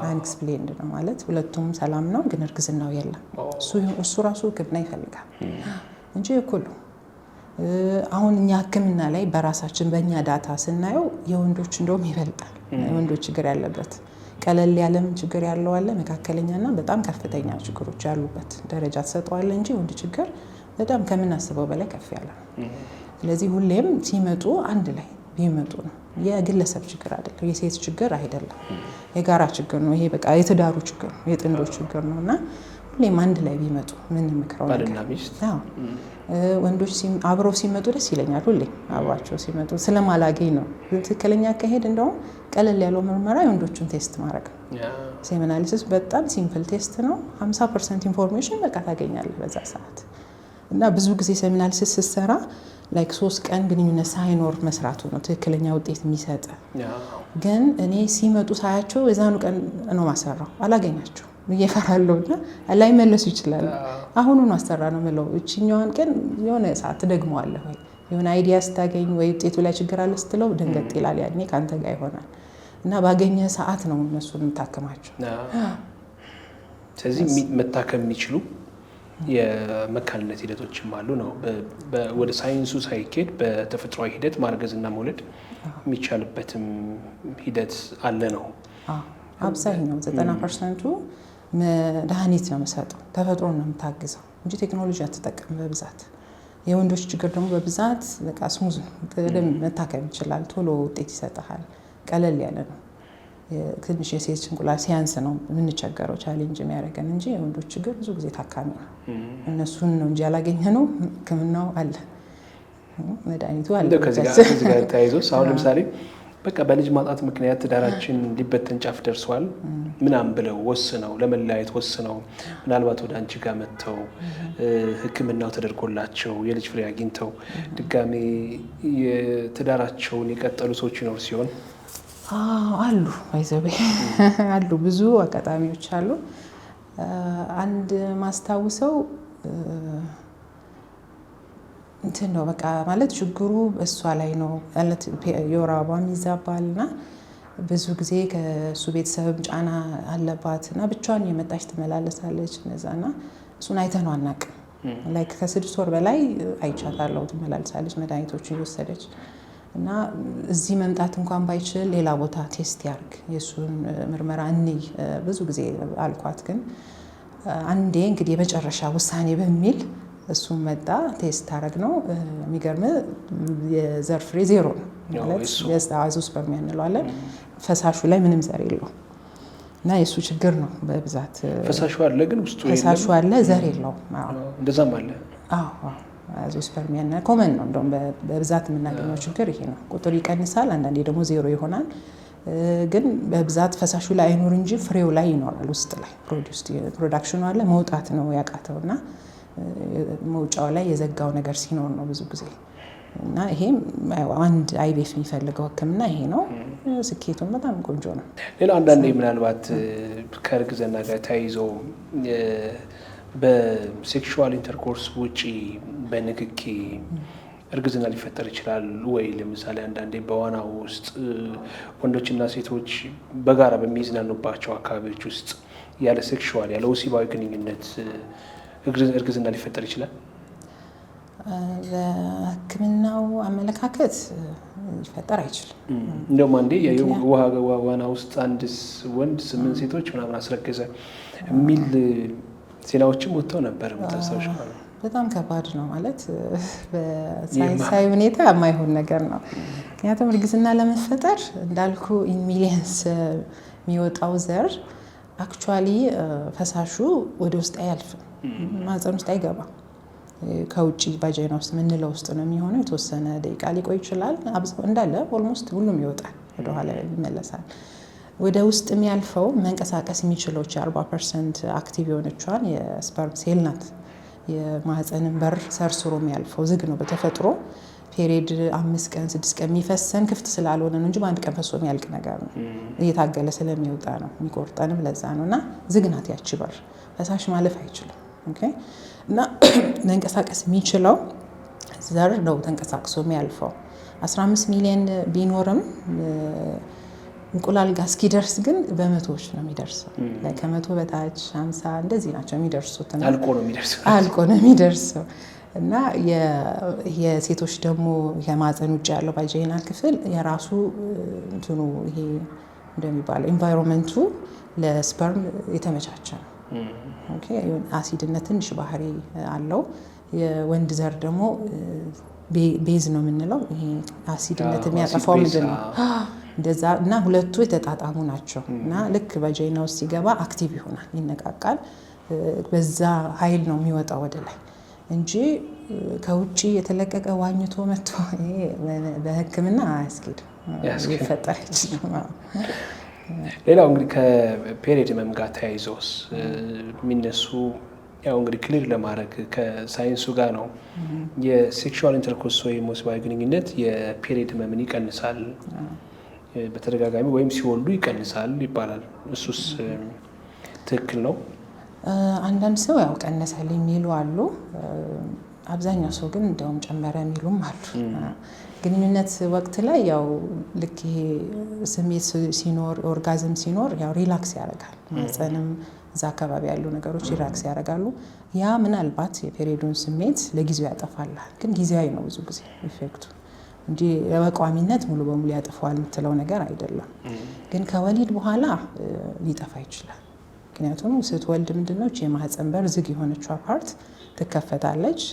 አንኤክስፕሌንድ ነው ማለት ሁለቱም ሰላም ነው ግን እርግዝናው የለም። እሱ ራሱ ሕክምና ይፈልጋል እንጂ እኩል ነው። አሁን እኛ ሕክምና ላይ በራሳችን በእኛ ዳታ ስናየው የወንዶች እንደውም ይበልጣል። የወንዶች ችግር ያለበት ቀለል ያለም ችግር ያለው አለ፣ መካከለኛና በጣም ከፍተኛ ችግሮች ያሉበት ደረጃ ተሰጥቷል እንጂ ወንድ ችግር በጣም ከምናስበው በላይ ከፍ ያለ ነው። ስለዚህ ሁሌም ሲመጡ አንድ ላይ ቢመጡ ነው። የግለሰብ ችግር አይደለም፣ የሴት ችግር አይደለም፣ የጋራ ችግር ነው። ይሄ በቃ የትዳሩ ችግር ነው፣ የጥንዶች ችግር ነውና ሁሌም አንድ ላይ ቢመጡ ምን ምክረው ነገር ወንዶች አብረው ሲመጡ ደስ ይለኛል። ሁሌ አብሯቸው ሲመጡ ስለማላገኝ ነው። ትክክለኛ አካሄድ እንደውም ቀለል ያለው ምርመራ የወንዶቹን ቴስት ማድረግ ነው። ሴሜናሊሲስ በጣም ሲምፕል ቴስት ነው። 50% ኢንፎርሜሽን በቃ ታገኛለህ በዛ ሰዓት። እና ብዙ ጊዜ ሴሜናሊሲስ ስትሰራ ላይክ 3 ቀን ግንኙነት ሳይኖር መስራቱ ነው ትክክለኛ ውጤት የሚሰጥ። ግን እኔ ሲመጡ ሳያቸው የዛኑ ቀን ነው ማሰራው፣ አላገኛቸው እየፈራለሁና ላይመለሱ ይችላል። አሁኑን አሰራ ነው የምለው። እችኛዋን ቀን የሆነ ሰዓት ትደግመዋለህ ወይ የሆነ አይዲያ ስታገኝ ወይ ውጤቱ ላይ ችግር አለ ስትለው ደንገጥ ይላል። ያኔ ከአንተ ጋር ይሆናል እና ባገኘ ሰዓት ነው እነሱን የምታከማቸው። ስለዚህ መታከም የሚችሉ የመካንነት ሂደቶችም አሉ ነው። ወደ ሳይንሱ ሳይኬድ በተፈጥሯዊ ሂደት ማርገዝና መውለድ የሚቻልበትም ሂደት አለ ነው። አብዛኛው 90%ቱ መድኃኒት ነው የምሰጠው፣ ተፈጥሮ ነው የምታግዘው እንጂ ቴክኖሎጂ አትጠቀም በብዛት። የወንዶች ችግር ደግሞ በብዛት በቃ ስሙዝ ነው፣ መታከም ይችላል፣ ቶሎ ውጤት ይሰጣል፣ ቀለል ያለ ነው። ትንሽ የሴት እንቁላል ሲያንስ ነው የምንቸገረው ቻሌንጅ የሚያደርገን እንጂ የወንዶች ችግር ብዙ ጊዜ ታካሚ ነው። እነሱን ነው እንጂ ያላገኘ ነው። ሕክምናው አለ፣ መድኃኒቱ አለ። ከዚህ ጋር ተያይዞ አሁን ለምሳሌ በቃ በልጅ ማጣት ምክንያት ትዳራችን ሊበተን ጫፍ ደርሷል ምናምን ብለው ወስነው ለመለያየት ወስነው ምናልባት ወደ አንቺ ጋር መጥተው ሕክምናው ተደርጎላቸው የልጅ ፍሬ አግኝተው ድጋሜ የትዳራቸውን የቀጠሉ ሰዎች ይኖር ሲሆን አሉ አይዘቤ አሉ፣ ብዙ አጋጣሚዎች አሉ። አንድ ማስታውሰው እንትን ነው በቃ ማለት ችግሩ እሷ ላይ ነው ማለት የወር አበባም ይዛባልና ብዙ ጊዜ ከእሱ ቤተሰብ ጫና አለባት እና ብቻዋን የመጣች ትመላለሳለች። እነዛና እሱን አይተነው አናውቅም። ላይክ ከ6 ወር በላይ አይቻታለሁ ትመላለሳለች መድኃኒቶችን እየወሰደች እና እዚህ መምጣት እንኳን ባይችል ሌላ ቦታ ቴስት ያርግ የእሱን ምርመራ እንይ ብዙ ጊዜ አልኳት። ግን አንዴ እንግዲህ የመጨረሻ ውሳኔ በሚል እሱም መጣ፣ ቴስት ታረግ ነው። የሚገርም የዘር ፍሬ 0 ነው ማለት አዞስፐርም እንለዋለን። ፈሳሹ ላይ ምንም ዘር የለውም እና የእሱ ችግር ነው በብዛት። ፈሳሹ አለ ግን ውስጡ ፈሳሹ አለ ዘር የለውም። እንደዛም አለ። አዞስፐርም ኮመን ነው እንደውም በብዛት የምናገኘው ችግር ይሄ ነው። ቁጥር ይቀንሳል፣ አንዳንዴ ደግሞ 0 ይሆናል። ግን በብዛት ፈሳሹ ላይ አይኖር እንጂ ፍሬው ላይ ይኖራል። ውስጥ ላይ ፕሮዳክሽኑ አለ፣ መውጣት ነው ያቃተውና መውጫው ላይ የዘጋው ነገር ሲኖር ነው ብዙ ጊዜ። እና ይሄም አንድ አይቤፍ የሚፈልገው ሕክምና ይሄ ነው። ስኬቱን በጣም ቆንጆ ነው። ሌላው አንዳንዴ ምናልባት ከእርግዝና ጋር ተያይዞ በሴክሹዋል ኢንተርኮርስ ውጪ በንክኪ እርግዝና ሊፈጠር ይችላል ወይ? ለምሳሌ አንዳንዴ በዋና ውስጥ ወንዶችና ሴቶች በጋራ በሚዝናኑባቸው አካባቢዎች ውስጥ ያለ ሴክሹዋል ያለ ወሲባዊ ግንኙነት እርግዝና ሊፈጠር ይችላል? በሕክምናው አመለካከት ሊፈጠር አይችልም። እንደውም አንዴ ዋና ውስጥ አንድ ወንድ 8 ሴቶች ምናምን አስረገዘ የሚል ዜናዎችም ወጥተው ነበር። ምታሳውሽ በጣም ከባድ ነው ማለት በሳይንሳዊ ሁኔታ የማይሆን ነገር ነው። ምክንያቱም እርግዝና ለመፈጠር እንዳልኩ ኢን ሚሊየንስ የሚወጣው ዘር አክቹዋሊ ፈሳሹ ወደ ውስጥ አያልፍም፣ ማህፀን ውስጥ አይገባም። ከውጭ ቫጃይና ውስጥ ምንለው ውስጥ ነው የሚሆነው። የተወሰነ ደቂቃ ሊቆይ ይችላል። እንዳለ ኦልሞስት ሁሉም ይወጣል፣ ወደኋላ ይመለሳል። ወደ ውስጥ የሚያልፈው መንቀሳቀስ የሚችለው 40% አክቲቭ የሆነቿን የስፐርም ሴል ናት። የማህፀንን በር ሰርስሮ የሚያልፈው ዝግ ነው በተፈጥሮ። ፔሪድ 5 ቀን 6 ቀን የሚፈሰን ክፍት ስላልሆነ ነው እንጂ በአንድ ቀን ፈሶ የሚያልቅ ነገር ነው። እየታገለ ስለሚወጣ ነው የሚቆርጠንም ለዛ ነውና ዝግናት ያቺ በር ፈሳሽ ማለፍ አይችልም። ኦኬ እና መንቀሳቀስ የሚችለው ዘር ነው ተንቀሳቅሶ የሚያልፈው 15 ሚሊዮን ቢኖርም እንቁላል ጋር እስኪደርስ ግን በመቶዎች ነው የሚደርሰው። ከመቶ በታች 50 እንደዚህ ናቸው የሚደርሱት እና አልቆ ነው የሚደርሰው እና የሴቶች ደግሞ የማህፀን ውጭ ያለው ቫጂናል ክፍል የራሱ እንትኑ ይሄ እንደሚባለው ኢንቫይሮንመንቱ ለስፐርም የተመቻቸ ነው። ኦኬ አሲድነት ትንሽ ባህሪ አለው። የወንድ ዘር ደግሞ ቤዝ ነው የምንለው ይሄ አሲድነት የሚያጠፋው ምንድን ነው እንደዛ እና ሁለቱ የተጣጣሙ ናቸው እና ልክ ቫጂና ውስጥ ሲገባ አክቲቭ ይሆናል፣ ይነቃቃል። በዛ ኃይል ነው የሚወጣው ወደ ላይ እንጂ ከውጪ የተለቀቀ ዋኝቶ መጥቶ በሕክምና አያስኬድም፣ ሊፈጠር ይችላል። ሌላው እንግዲህ ከፔሪድ ህመም ጋር ተያይዞስ የሚነሱ ያው እንግዲህ ክሊር ለማድረግ ከሳይንሱ ጋር ነው የሴክሹዋል ኢንተርኮርስ ወይም ወሲባዊ ግንኙነት የፔሪድ ህመምን ይቀንሳል በተደጋጋሚ ወይም ሲወልዱ ይቀንሳል ይባላል። እሱስ ትክክል ነው? አንዳንድ ሰው ያው ቀነሳል የሚሉ አሉ። አብዛኛው ሰው ግን እንደውም ጨመረ የሚሉም አሉ። ግንኙነት ወቅት ላይ ያው ልክ ይሄ ስሜት ሲኖር ኦርጋዝም ሲኖር ያው ሪላክስ ያደርጋል። ማህፀንም እዛ አካባቢ ያሉ ነገሮች ሪላክስ ያደርጋሉ። ያ ምናልባት የፔሪዱን ስሜት ለጊዜው ያጠፋላል፣ ግን ጊዜያዊ ነው ብዙ ጊዜ ኢፌክቱ እንጂ በቋሚነት ሙሉ በሙሉ ያጠፋዋል የምትለው ነገር አይደለም። ግን ከወሊድ በኋላ ሊጠፋ ይችላል። ምክንያቱም ስትወልድ ምንድነው የማህፀን በር ዝግ የሆነችው ፓርት ትከፈታለች።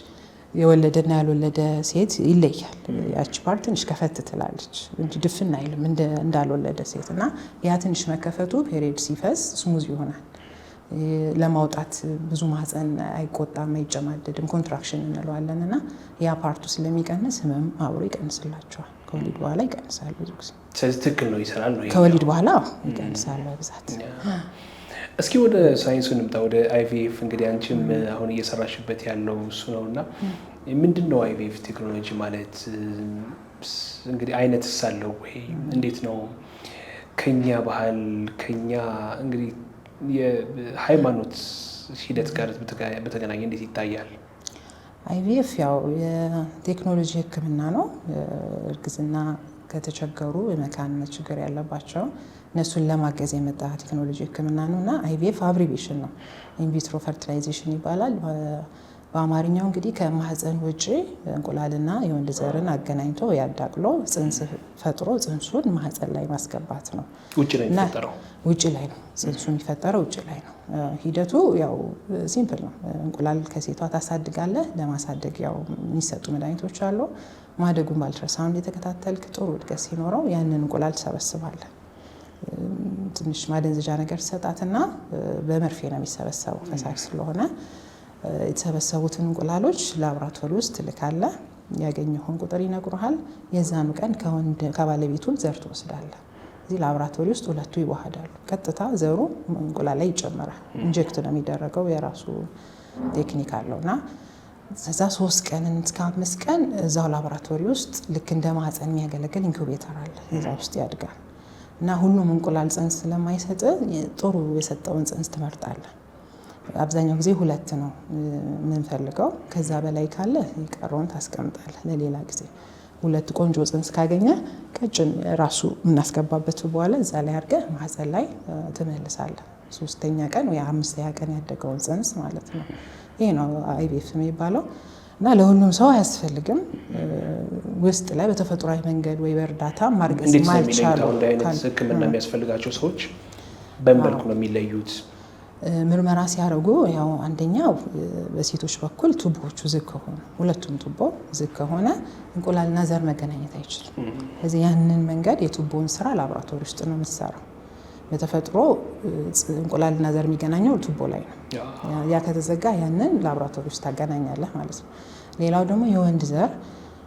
የወለደና ያልወለደ ሴት ይለያል። ያቺ ፓርት ትንሽ ከፈት ትላለች እንጂ ድፍን አይልም እንዳልወለደ ሴት እና ያ ትንሽ መከፈቱ ፔሪድ ሲፈስ ስሙዝ ይሆናል። ለማውጣት ብዙ ማህፀን አይቆጣም፣ አይጨማደድም፣ ኮንትራክሽን እንለዋለን እና ያ ፓርቱ ስለሚቀንስ ህመም አብሮ ይቀንስላቸዋል። ከወሊድ በኋላ ይቀንሳል ብዙ ጊዜ። ስለዚህ ትክክል ነው፣ ይሰራል ነው ከወሊድ በኋላ ይቀንሳል በብዛት። እስኪ ወደ ሳይንሱ እንምጣ፣ ወደ አይቪኤፍ። እንግዲህ አንቺም አሁን እየሰራሽበት ያለው እሱ ነው እና ምንድን ነው አይቪኤፍ ቴክኖሎጂ ማለት? እንግዲህ አይነትስ አለው ወይ? እንዴት ነው ከኛ ባህል ከኛ እንግዲህ የሃይማኖት ሂደት ጋር በተገናኘ እንዴት ይታያል? አይቪኤፍ ያው የቴክኖሎጂ ህክምና ነው። እርግዝና ከተቸገሩ የመካንነት ችግር ያለባቸው እነሱን ለማገዝ የመጣ ቴክኖሎጂ ህክምና ነው እና አይቪኤፍ አብሪቬሽን ነው። ኢንቪትሮ ፈርቲላይዜሽን ይባላል። በአማርኛው እንግዲህ ከማህፀን ውጭ እንቁላልና የወንድ ዘርን አገናኝቶ ያዳቅሎ ጽንስ ፈጥሮ ጽንሱን ማህፀን ላይ ማስገባት ነው። ውጭ ላይ የሚፈጠረው ውጭ ላይ ነው። ጽንሱ የሚፈጠረው ውጭ ላይ ነው። ሂደቱ ያው ሲምፕል ነው። እንቁላል ከሴቷ ታሳድጋለህ። ለማሳደግ ያው የሚሰጡ መድኃኒቶች አሉ። ማደጉን በአልትራሳውንድ የተከታተልክ ጥሩ እድገት ሲኖረው ያንን እንቁላል ትሰበስባለህ። ትንሽ ማደንዘዣ ነገር ሰጣትና በመርፌ ነው የሚሰበሰበው ፈሳሽ ስለሆነ የተሰበሰቡትን እንቁላሎች ላብራቶሪ ውስጥ ትልካለህ። ያገኘውን ቁጥር ይነግሩሃል። የዛኑ ቀን ከባለቤቱ ዘር ትወስዳለህ። እዚህ ላብራቶሪ ውስጥ ሁለቱ ይዋሃዳሉ። ቀጥታ ዘሩ እንቁላል ላይ ይጨመራል። ኢንጀክት ነው የሚደረገው። የራሱ ቴክኒክ አለውና ከዛ 3 ቀን እስከ 5 ቀን እዛው ላብራቶሪ ውስጥ ልክ እንደ ማህፀን የሚያገለግል ኢንኩቤተር አለ። እዛ ውስጥ ያድጋል እና ሁሉም እንቁላል ጽንስ ስለማይሰጥ ጥሩ የሰጠውን ጽንስ ትመርጣለህ። አብዛኛው ጊዜ 2 ነው የምንፈልገው። ከዛ በላይ ካለ የቀረውን ታስቀምጣለህ ለሌላ ጊዜ። 2 ቆንጆ ጽንስ ካገኘ ቀጭን ራሱ የምናስገባበት በኋላ እዛ ላይ አድርገህ ማህፀን ላይ ትመልሳለህ። 3ኛ ቀን ወይ 5ኛ ቀን ያደገውን ጽንስ ማለት ነው። ይሄ ነው አይቪኤፍ የሚባለው እና ለሁሉም ሰው አያስፈልግም። ውስጥ ላይ በተፈጥሯዊ መንገድ ወይ በእርዳታ ማርገዝ ማይቻል አይነት ህክምና የሚያስፈልጋቸው ሰዎች በምን መልኩ ነው የሚለዩት? ምርመራ ሲያደርጉ ያው አንደኛው በሴቶች በኩል ቱቦቹ ዝግ ከሆኑ ሁለቱም ቱቦ ዝግ ከሆነ እንቁላልና ዘር መገናኘት አይችልም። ስለዚህ ያንን መንገድ የቱቦውን ስራ ላብራቶሪ ውስጥ ነው የምትሰራው። በተፈጥሮ እንቁላልና ዘር የሚገናኘው ቱቦ ላይ ነው። ያ ከተዘጋ ያንን ላብራቶሪ ውስጥ ታገናኛለህ ማለት ነው። ሌላው ደግሞ የወንድ ዘር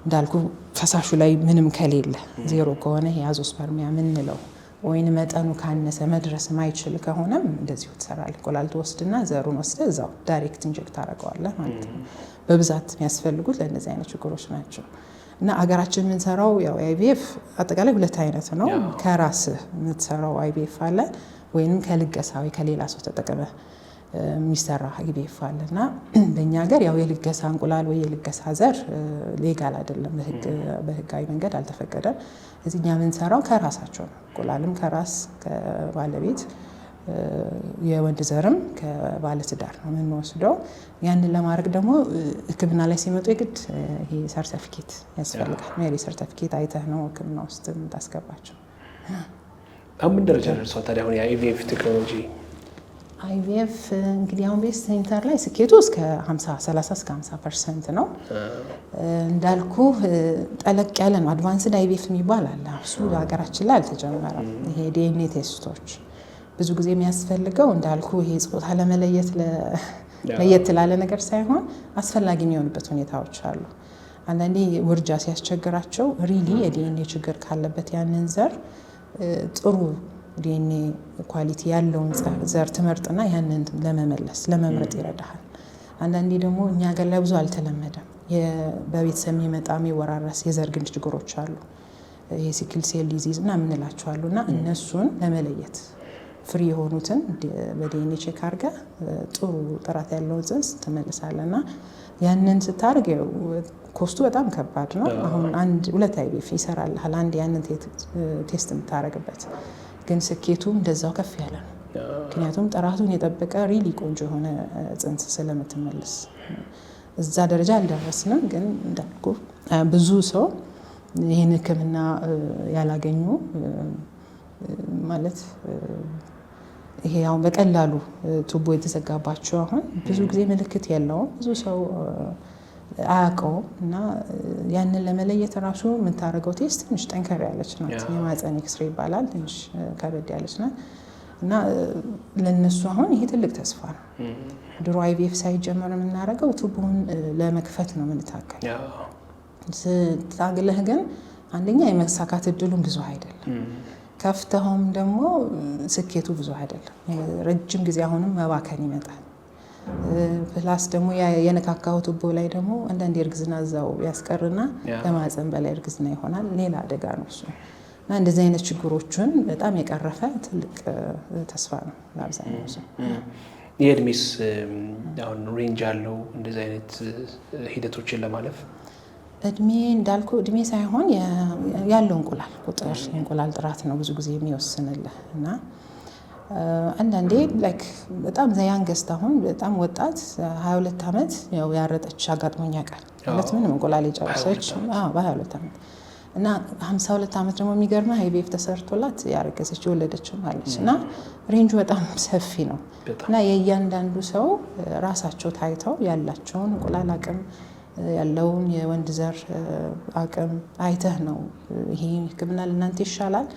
እንዳልኩ ፈሳሹ ላይ ምንም ከሌለ ዜሮ ከሆነ የአዞስፐርሚያ ምንለው ወይን መጠኑ ካነሰ መድረስ ማይችል ከሆነም እንደዚሁ ትሰራለህ። እንቁላል ትወስድና ዘሩን ወስደህ እዛው ዳይሬክት ኢንጀክት ታደርገዋለህ ማለት ነው። በብዛት የሚያስፈልጉት ለእነዚህ አይነት ችግሮች ናቸው። እና አገራችን የምንሰራው ያው አይቪኤፍ አጠቃላይ ሁለት አይነት ነው ከራስ የምትሰራው አይቪኤፍ አለ ወይንም ከልገሳዊ ከሌላ ሰው ተጠቅመ የሚሰራ አይቪኤፍ አለና በእኛ ሀገር ያው የልገሳ እንቁላል ወይ የልገሳ ዘር ሌጋል አይደለም በህጋዊ መንገድ አልተፈቀደም እዚህኛ የምንሰራው ከራሳቸው ነው እንቁላልም ከራስ ከባለቤት የወንድ ዘርም ከባለትዳር ነው የምንወስደው ያንን ለማድረግ ደግሞ ህክምና ላይ ሲመጡ የግድ ይሄ ሰርቲፊኬት ያስፈልጋል ሜሪ ሰርቲፊኬት አይተህ ነው ህክምና ውስጥ ታስገባቸው አሁን ደረጃ ደርሷል ታዲያ አሁን የአይቪኤፍ ቴክኖሎጂ አይቪኤፍ እንግዲህ አሁን ቤስ ሴንተር ላይ ስኬቱ እስከ 30 እስከ 50% ነው እንዳልኩ ጠለቅ ያለ ነው አድቫንስድ አይቪኤፍ የሚባል አለ እሱ በሀገራችን ላይ አልተጀመረም ይሄ ዲኤንኤ ቴስቶች ብዙ ጊዜ የሚያስፈልገው እንዳልኩ ይሄ ጾታ ለመለየት ለየት ላለ ነገር ሳይሆን አስፈላጊ የሚሆንበት ሁኔታዎች አሉ አንዳንዴ ውርጃ ሲያስቸግራቸው ሪሊ የዲኤንኤ ችግር ካለበት ያንን ዘር ጥሩ ዲኤንኤ ኳሊቲ ያለውን ዘር ትመርጥና ያንን ለመምረጥ ይረዳሃል አንዳንዴ ደግሞ እኛ ሀገር ላይ ብዙ አልተለመደም በቤተሰብ የሚመጣ የሚወራረስ የዘር ግንድ ችግሮች አሉ ይሄ ሲክል ሴል ዲዚዝ እና ምንላቸዋሉና እነሱን ለመለየት ፍሪ የሆኑትን በዲኤንኤ ቼክ አድርገ ጥሩ ጥራት ያለውን ጽንስ ትመልሳለና ያንን ስታርግ ኮስቱ በጣም ከባድ ነው አሁን አንድ ሁለት አይቪኤፍ ይሰራልሃል አንድ ያንን ቴስት የምታረግበት ግን ስኬቱም እንደዛው ከፍ ያለ ነው ምክንያቱም ጥራቱን የጠበቀ ሪሊ ቆንጆ የሆነ ጽንስ ስለምትመልስ እዛ ደረጃ አልደረስንም ግን እንዳልኩ ብዙ ሰው ይሄን ህክምና ያላገኙ ማለት ይሄ አሁን በቀላሉ ቱቦ የተዘጋባቸው አሁን ብዙ ጊዜ ምልክት የለውም ብዙ ሰው አያውቀውም እና ያንን ለመለየት ራሱ የምታደርገው ቴስት ትንሽ ጠንከር ያለች ናት የማህፀን ኤክስሬ ይባላል ትንሽ ከበድ ያለች ናት እና ለነሱ አሁን ይሄ ትልቅ ተስፋ ነው ድሮ አይቪኤፍ ሳይጀመር የምናደርገው ቱቦውን ለመክፈት ነው የምንታገል ስታግለህ ግን አንደኛ የመሳካት እድሉን ብዙ አይደለም ከፍተውም ደግሞ ስኬቱ ብዙ አይደለም ረጅም ጊዜ አሁንም መባከን ይመጣል ፕላስ ደግሞ የነካካው ቱቦ ላይ ደግሞ አንዳንድ እርግዝና እዛው ያስቀርና ከማህፀን በላይ እርግዝና ይሆናል ሌላ አደጋ ነው እሱ እና እንደዚህ አይነት ችግሮችን በጣም የቀረፈ ትልቅ ተስፋ ነው ለአብዛኛው ሰው የእድሜስ አሁን ሬንጅ አለው እንደዚህ አይነት ሂደቶችን ለማለፍ እድሜ እንዳልኩ እድሜ ሳይሆን ያለው እንቁላል ቁጥር እንቁላል ጥራት ነው ብዙ ጊዜ የሚወስንልህ እና አንዳንዴ ላይክ በጣም ዘያንገስት አሁን በጣም ወጣት 22 አመት ያው ያረጠች አጋጥሞኛ ቃል ማለት ምንም እንቁላል የጨረሰች በ22 አመት እና 52 አመት ደግሞ የሚገርመው አይቪኤፍ ተሰርቶላት ያረገዘች የወለደችም አለች እና ሬንጁ በጣም ሰፊ ነው እና የእያንዳንዱ ሰው ራሳቸው ታይተው ያላቸውን እንቁላል አቅም ያለውን የወንድ ዘር አቅም አይተህ ነው ይሄ ህክምና ለእናንተ ይሻላል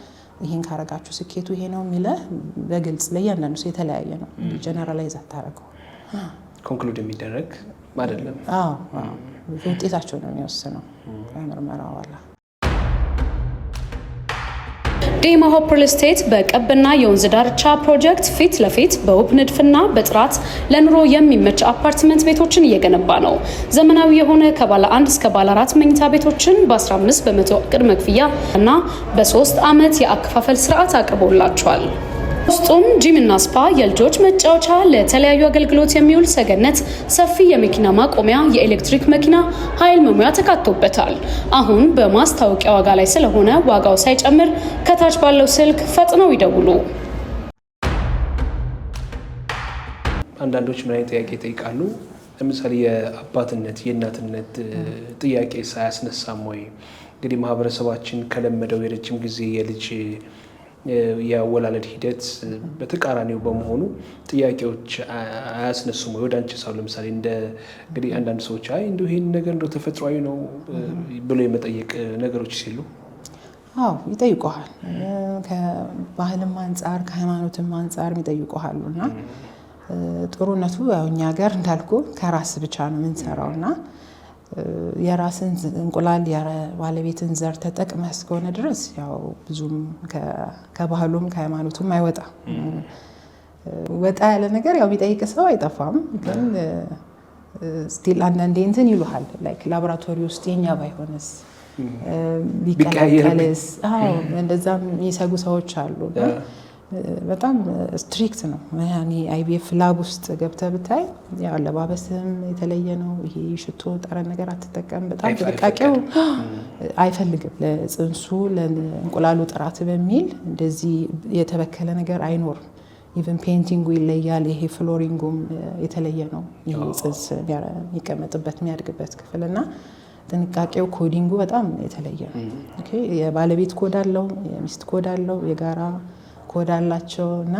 ይሄን ካረጋችሁ ስኬቱ ይሄ ነው የሚለው በግልጽ ለእያንዳንዱ ሰው የተለያየ ነው ጀነራላይዝ አታረገው ኮንክሉድ የሚደረግ አይደለም ውጤታቸው ነው የሚወስነው ከምርመራው በኋላ ዴማ ሆፕ ሪል ስቴት በቀብና የወንዝ ዳርቻ ፕሮጀክት ፊት ለፊት በውብ ንድፍና በጥራት ለኑሮ የሚመች አፓርትመንት ቤቶችን እየገነባ ነው። ዘመናዊ የሆነ ከባለ 1 እስከ ባለ 4 መኝታ ቤቶችን በ15% ቅድመ ክፍያ እና በ3 ዓመት የአከፋፈል ስርዓት አቅርቦላቸዋል። ውስጡም ጂም እና ስፓ፣ የልጆች መጫወቻ፣ ለተለያዩ አገልግሎት የሚውል ሰገነት፣ ሰፊ የመኪና ማቆሚያ፣ የኤሌክትሪክ መኪና ኃይል መሙያ ተካቶበታል። አሁን በማስታወቂያ ዋጋ ላይ ስለሆነ ዋጋው ሳይጨምር ከታች ባለው ስልክ ፈጥነው ይደውሉ። አንዳንዶች ምን አይነት ጥያቄ ይጠይቃሉ? ለምሳሌ የአባትነት የእናትነት ጥያቄ ሳያስነሳም ወይ? እንግዲህ ማህበረሰባችን ከለመደው የረጅም ጊዜ የልጅ የአወላለድ ሂደት በተቃራኒው በመሆኑ ጥያቄዎች አያስነሱም ወይ? ወደ አንቺ ሰው ለምሳሌ እንግዲህ አንዳንድ ሰዎች እንደው ይሄን ነገር እንደው ተፈጥሯዊ ነው ብሎ የመጠየቅ ነገሮች ሲሉ ይጠይቁሃል። ከባህልም አንጻር ከሃይማኖትም አንጻር ይጠይቁሃሉ እና ጥሩነቱ ያው እኛ ሀገር እንዳልኩ ከራስ ብቻ ነው የምንሰራውና የራስን እንቁላል የባለቤትን ዘር ተጠቅመህ እስከሆነ ድረስ ያው ብዙም ከባህሉም ከሃይማኖቱም አይወጣ ወጣ ያለ ነገር ያው ቢጠይቅ ሰው አይጠፋም። ግን ስቲል አንዳንዴ እንትን ይሉሃል ላይክ ላቦራቶሪ ውስጥ የኛ ባይሆንስ ቢቀያየርስ እንደዛም የሚሰጉ ሰዎች አሉ። በጣም ስትሪክት ነው። ያኔ አይቪኤፍ ላብ ውስጥ ገብተህ ብታይ ያው አለባበስም የተለየ ነው። ይሄ ሽቶ ጠረን ነገር አትጠቀም። በጣም ጥንቃቄው አይፈልግም። ለጽንሱ ለእንቁላሉ ጥራት በሚል እንደዚህ የተበከለ ነገር አይኖርም። ኢቨን ፔንቲንጉ ይለያል። ይሄ ፍሎሪንጉም የተለየ ነው። ይሄ ጽንስ የሚቀመጥበት የሚያድግበት ክፍልና ጥንቃቄው ኮዲንጉ በጣም የተለየ ነው። ኦኬ የባለቤት ኮድ አለው፣ የሚስት ኮድ አለው፣ የጋራ ኮድ አላቸው እና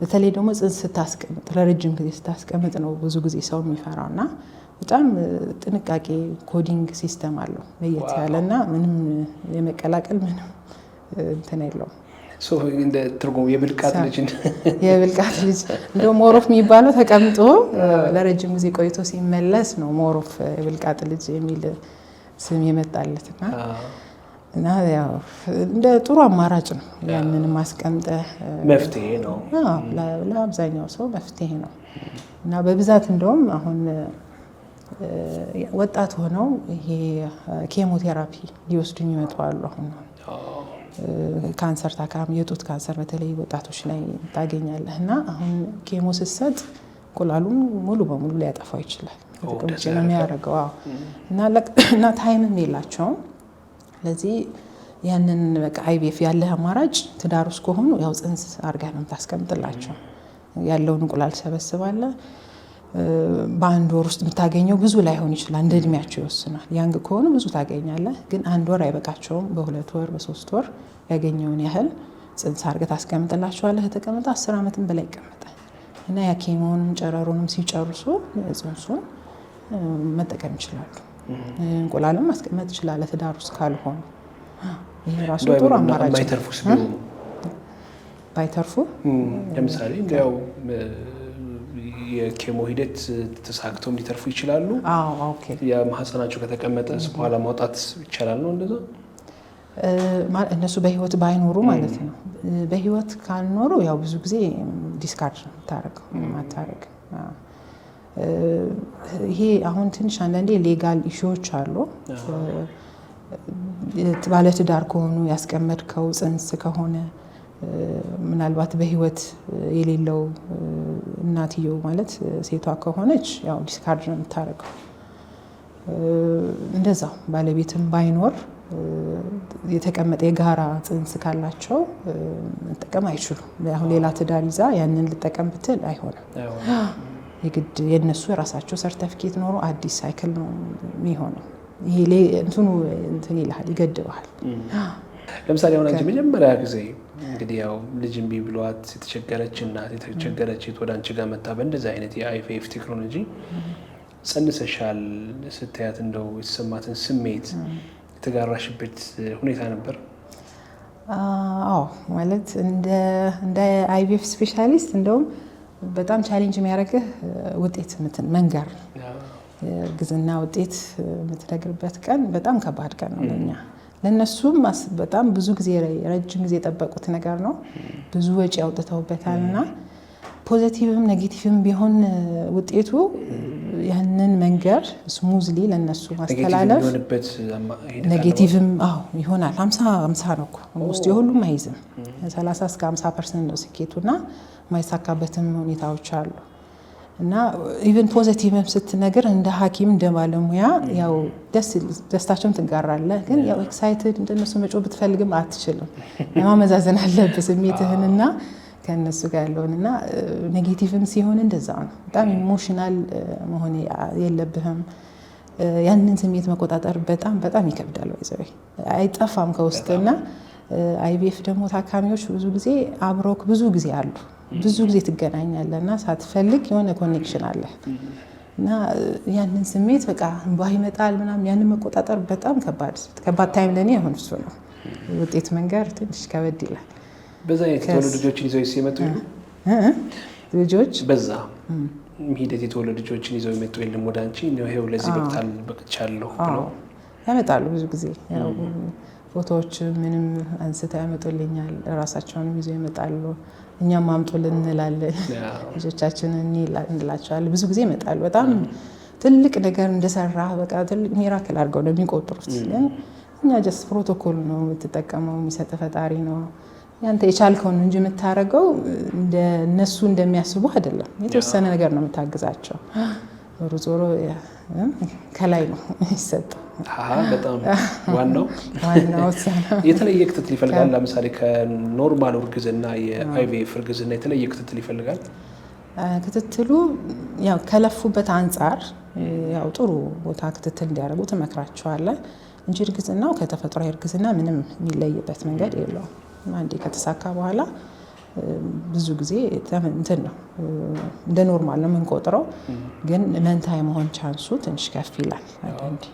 በተለይ ደግሞ ጽንስ ስታስቀምጥ ለረጅም ጊዜ ስታስቀምጥ ነው ብዙ ጊዜ ሰው የሚፈራው እና በጣም ጥንቃቄ ኮዲንግ ሲስተም አለው ለየት ያለና ምንም የመቀላቀል ምንም እንትን የለውም። እንደ ትርጉም የብልቃጥ ልጅ እንደው ሞሮፍ የሚባለው ተቀምጦ ለረጅም ጊዜ ቆይቶ ሲመለስ ነው ሞሮፍ የብልቃጥ ልጅ የሚል ስም የመጣለትና እና ያው እንደ ጥሩ አማራጭ ነው። ያንን ማስቀምጠ መፍትሄ ነው። ለአብዛኛው ሰው መፍትሄ ነው እና በብዛት እንደውም አሁን ወጣት ሆነው ይሄ ኬሞቴራፒ ሊወስዱ የሚመጡ አሉ። አሁን ካንሰር ታካሚ የጡት ካንሰር በተለይ ወጣቶች ላይ ታገኛለህ እና አሁን ኬሞ ስትሰጥ እንቁላሉን ሙሉ በሙሉ ሊያጠፋው ይችላል። ጥቅም ነው የሚያደርገው እና ታይምም የላቸውም። ስለዚህ ያንን በቃ አይቪኤፍ ያለ አማራጭ ትዳር ውስጥ ከሆኑ ያው ጽንስ አድርገህ ነው የምታስቀምጥላቸው። ያለውን እንቁላል ሰበስባለህ። በአንድ ወር ውስጥ የምታገኘው ብዙ ላይሆን ይችላል፣ እንደ እድሜያቸው ይወስናል። ያንግ ከሆኑ ብዙ ታገኛለህ፣ ግን አንድ ወር አይበቃቸውም። በ2 ወር በ3 ወር ያገኘውን ያህል ጽንስ አድርገህ ታስቀምጥላቸዋለህ። ተቀምጠ 10 ዓመትም በላይ ይቀመጣል እና ያ ኬሞንም ጨረሩንም ሲጨርሱ ጽንሱን መጠቀም ይችላሉ። እንቁላልም ማስቀመጥ ይችላል ትዳር ውስጥ ካልሆኑ። ይሄ ራሱ ጥሩ አማራጭ ነው። ባይተርፉ ለምሳሌ ያው የኬሞ ሂደት ተሳክተው ሊተርፉ ይችላሉ። ኦኬ የማህፀናቸው ከተቀመጠ በኋላ ማውጣት ይቻላል ነው እንደዛ? እነሱ በህይወት ባይኖሩ ማለት ነው። በህይወት ካልኖሩ ያው ብዙ ጊዜ ዲስካርድ ነው የምታደርገው ማታረግ። ይሄ አሁን ትንሽ አንዳንዴ ሌጋል ኢሹዎች አሉ። ባለትዳር ከሆኑ ያስቀመጥከው ጽንስ ከሆነ ምናልባት በህይወት የሌለው እናትየው ማለት ሴቷ ከሆነች ያው ዲስካርድ ነው የምታደርገው። እንደዛው ባለቤትም ባይኖር የተቀመጠ የጋራ ጽንስ ካላቸው መጠቀም አይችሉም። አሁን ሌላ ትዳር ይዛ ያንን ልጠቀም ብትል አይሆንም። የግድ የነሱ የራሳቸው ሰርቲፊኬት ኖሮ አዲስ ሳይክል ነው የሚሆነው። ይሄ እንትን ይልሃል፣ ይገድባል። ለምሳሌ አሁን አንቺ መጀመሪያ ጊዜ እንግዲህ ያው ልጅ እምቢ ብሏት የተቸገረች እናት የተቸገረች ወደ አንቺ ጋር መጣ በእንደዚህ አይነት የአይቪኤፍ ቴክኖሎጂ ጸንሰሻል ስታያት እንደው የተሰማትን ስሜት የተጋራሽበት ሁኔታ ነበር? አዎ ማለት እንደ አይቪኤፍ ስፔሻሊስት እንደውም በጣም ቻሌንጅ የሚያደርግህ ውጤት መንገር ነው። እርግዝና ውጤት የምትነግርበት ቀን በጣም ከባድ ቀን ነው ለኛ። ለነሱም በጣም ብዙ ጊዜ ረጅም ጊዜ የጠበቁት ነገር ነው። ብዙ ወጪ ያውጥተውበታልና ፖዚቲቭም ኔጌቲቭም ቢሆን ውጤቱ ያንን መንገር ስሙዝሊ ለነሱ ማስተላለፍ ኔጌቲቭም ይሆናል። 50-50 ነው እኮ ውስጥ የሁሉም አይዝም። 30 እስከ 50% ነው ስኬቱና ማይሳካበትም ሁኔታዎች አሉ። እና ኢቭን ፖዚቲቭም ስትነግር እንደ ሐኪም እንደ ባለሙያ ያው ደስታቸውን ትጋራለህ። ግን ያው ኤክሳይትድ እንደነሱ መጮህ ብትፈልግም አትችልም። ማመዛዘን አለብህ ስሜትህንና ከነሱ ጋር ያለውንና ኔጌቲቭም ሲሆን እንደዛ ነው። በጣም ኢሞሽናል መሆን የለብህም። ያንን ስሜት መቆጣጠር በጣም በጣም ይከብዳል። ወይዘሮ አይጠፋም ከውስጥና አይቪኤፍ ደግሞ ታካሚዎች ብዙ ጊዜ አብሮክ ብዙ ጊዜ አሉ። ብዙ ጊዜ ትገናኛለህና ሳትፈልግ የሆነ ኮኔክሽን አለ እና ያንን ስሜት በቃ እንባ ይመጣል ምናምን። ያንን መቆጣጠር በጣም ከባድ ታይም ለኔ አሁን እሱ ነው። ውጤት መንገር ትንሽ ከበድ ይላል። በዛ የተወለዱ ልጆችን ይዘው ሲመጡ ልጆች በዛ ሂደት የተወለዱ ልጆችን ይዘው ይመጡ የለም ወደ አንቺ ይሄው ለዚህ በቅቻለሁ ብለው ያመጣሉ። ብዙ ጊዜ ያው ፎቶዎች ምንም አንስተው ያመጡልኛል። ራሳቸውንም ይዘው ይመጣሉ። እኛም አምጡልን እንላለን። ልጆቻችንን እንላቸዋለን። ብዙ ጊዜ ይመጣሉ። በጣም ትልቅ ነገር እንደሰራ በቃ ትልቅ ሚራክል አድርገው ነው የሚቆጥሩት። ግን እኛ ጀስት ፕሮቶኮል ነው የምትጠቀመው የሚሰጥ ፈጣሪ ነው ያንተ የቻልከውን እንጂ የምታረገው እንደነሱ እንደሚያስቡ አይደለም የተወሰነ ነገር ነው የምታግዛቸው ዞሮ ከላይ ነው ይሰጥ በጣም ዋናው የተለየ ክትትል ይፈልጋል ለምሳሌ ከኖርማል እርግዝና የአይቪኤፍ እርግዝና የተለየ ክትትል ይፈልጋል ክትትሉ ያው ከለፉበት አንፃር ያው ጥሩ ቦታ ክትትል እንዲያደርጉ ተመክራቸዋለሁ እንጂ እርግዝናው ከተፈጥሯዊ እርግዝና ምንም የሚለይበት መንገድ የለውም አንዴ ከተሳካ በኋላ ብዙ ጊዜ እንትን ነው እንደ ኖርማል ነው የምንቆጥረው ግን መንታ የመሆን ቻንሱ ትንሽ ከፍ ይላል አንዴ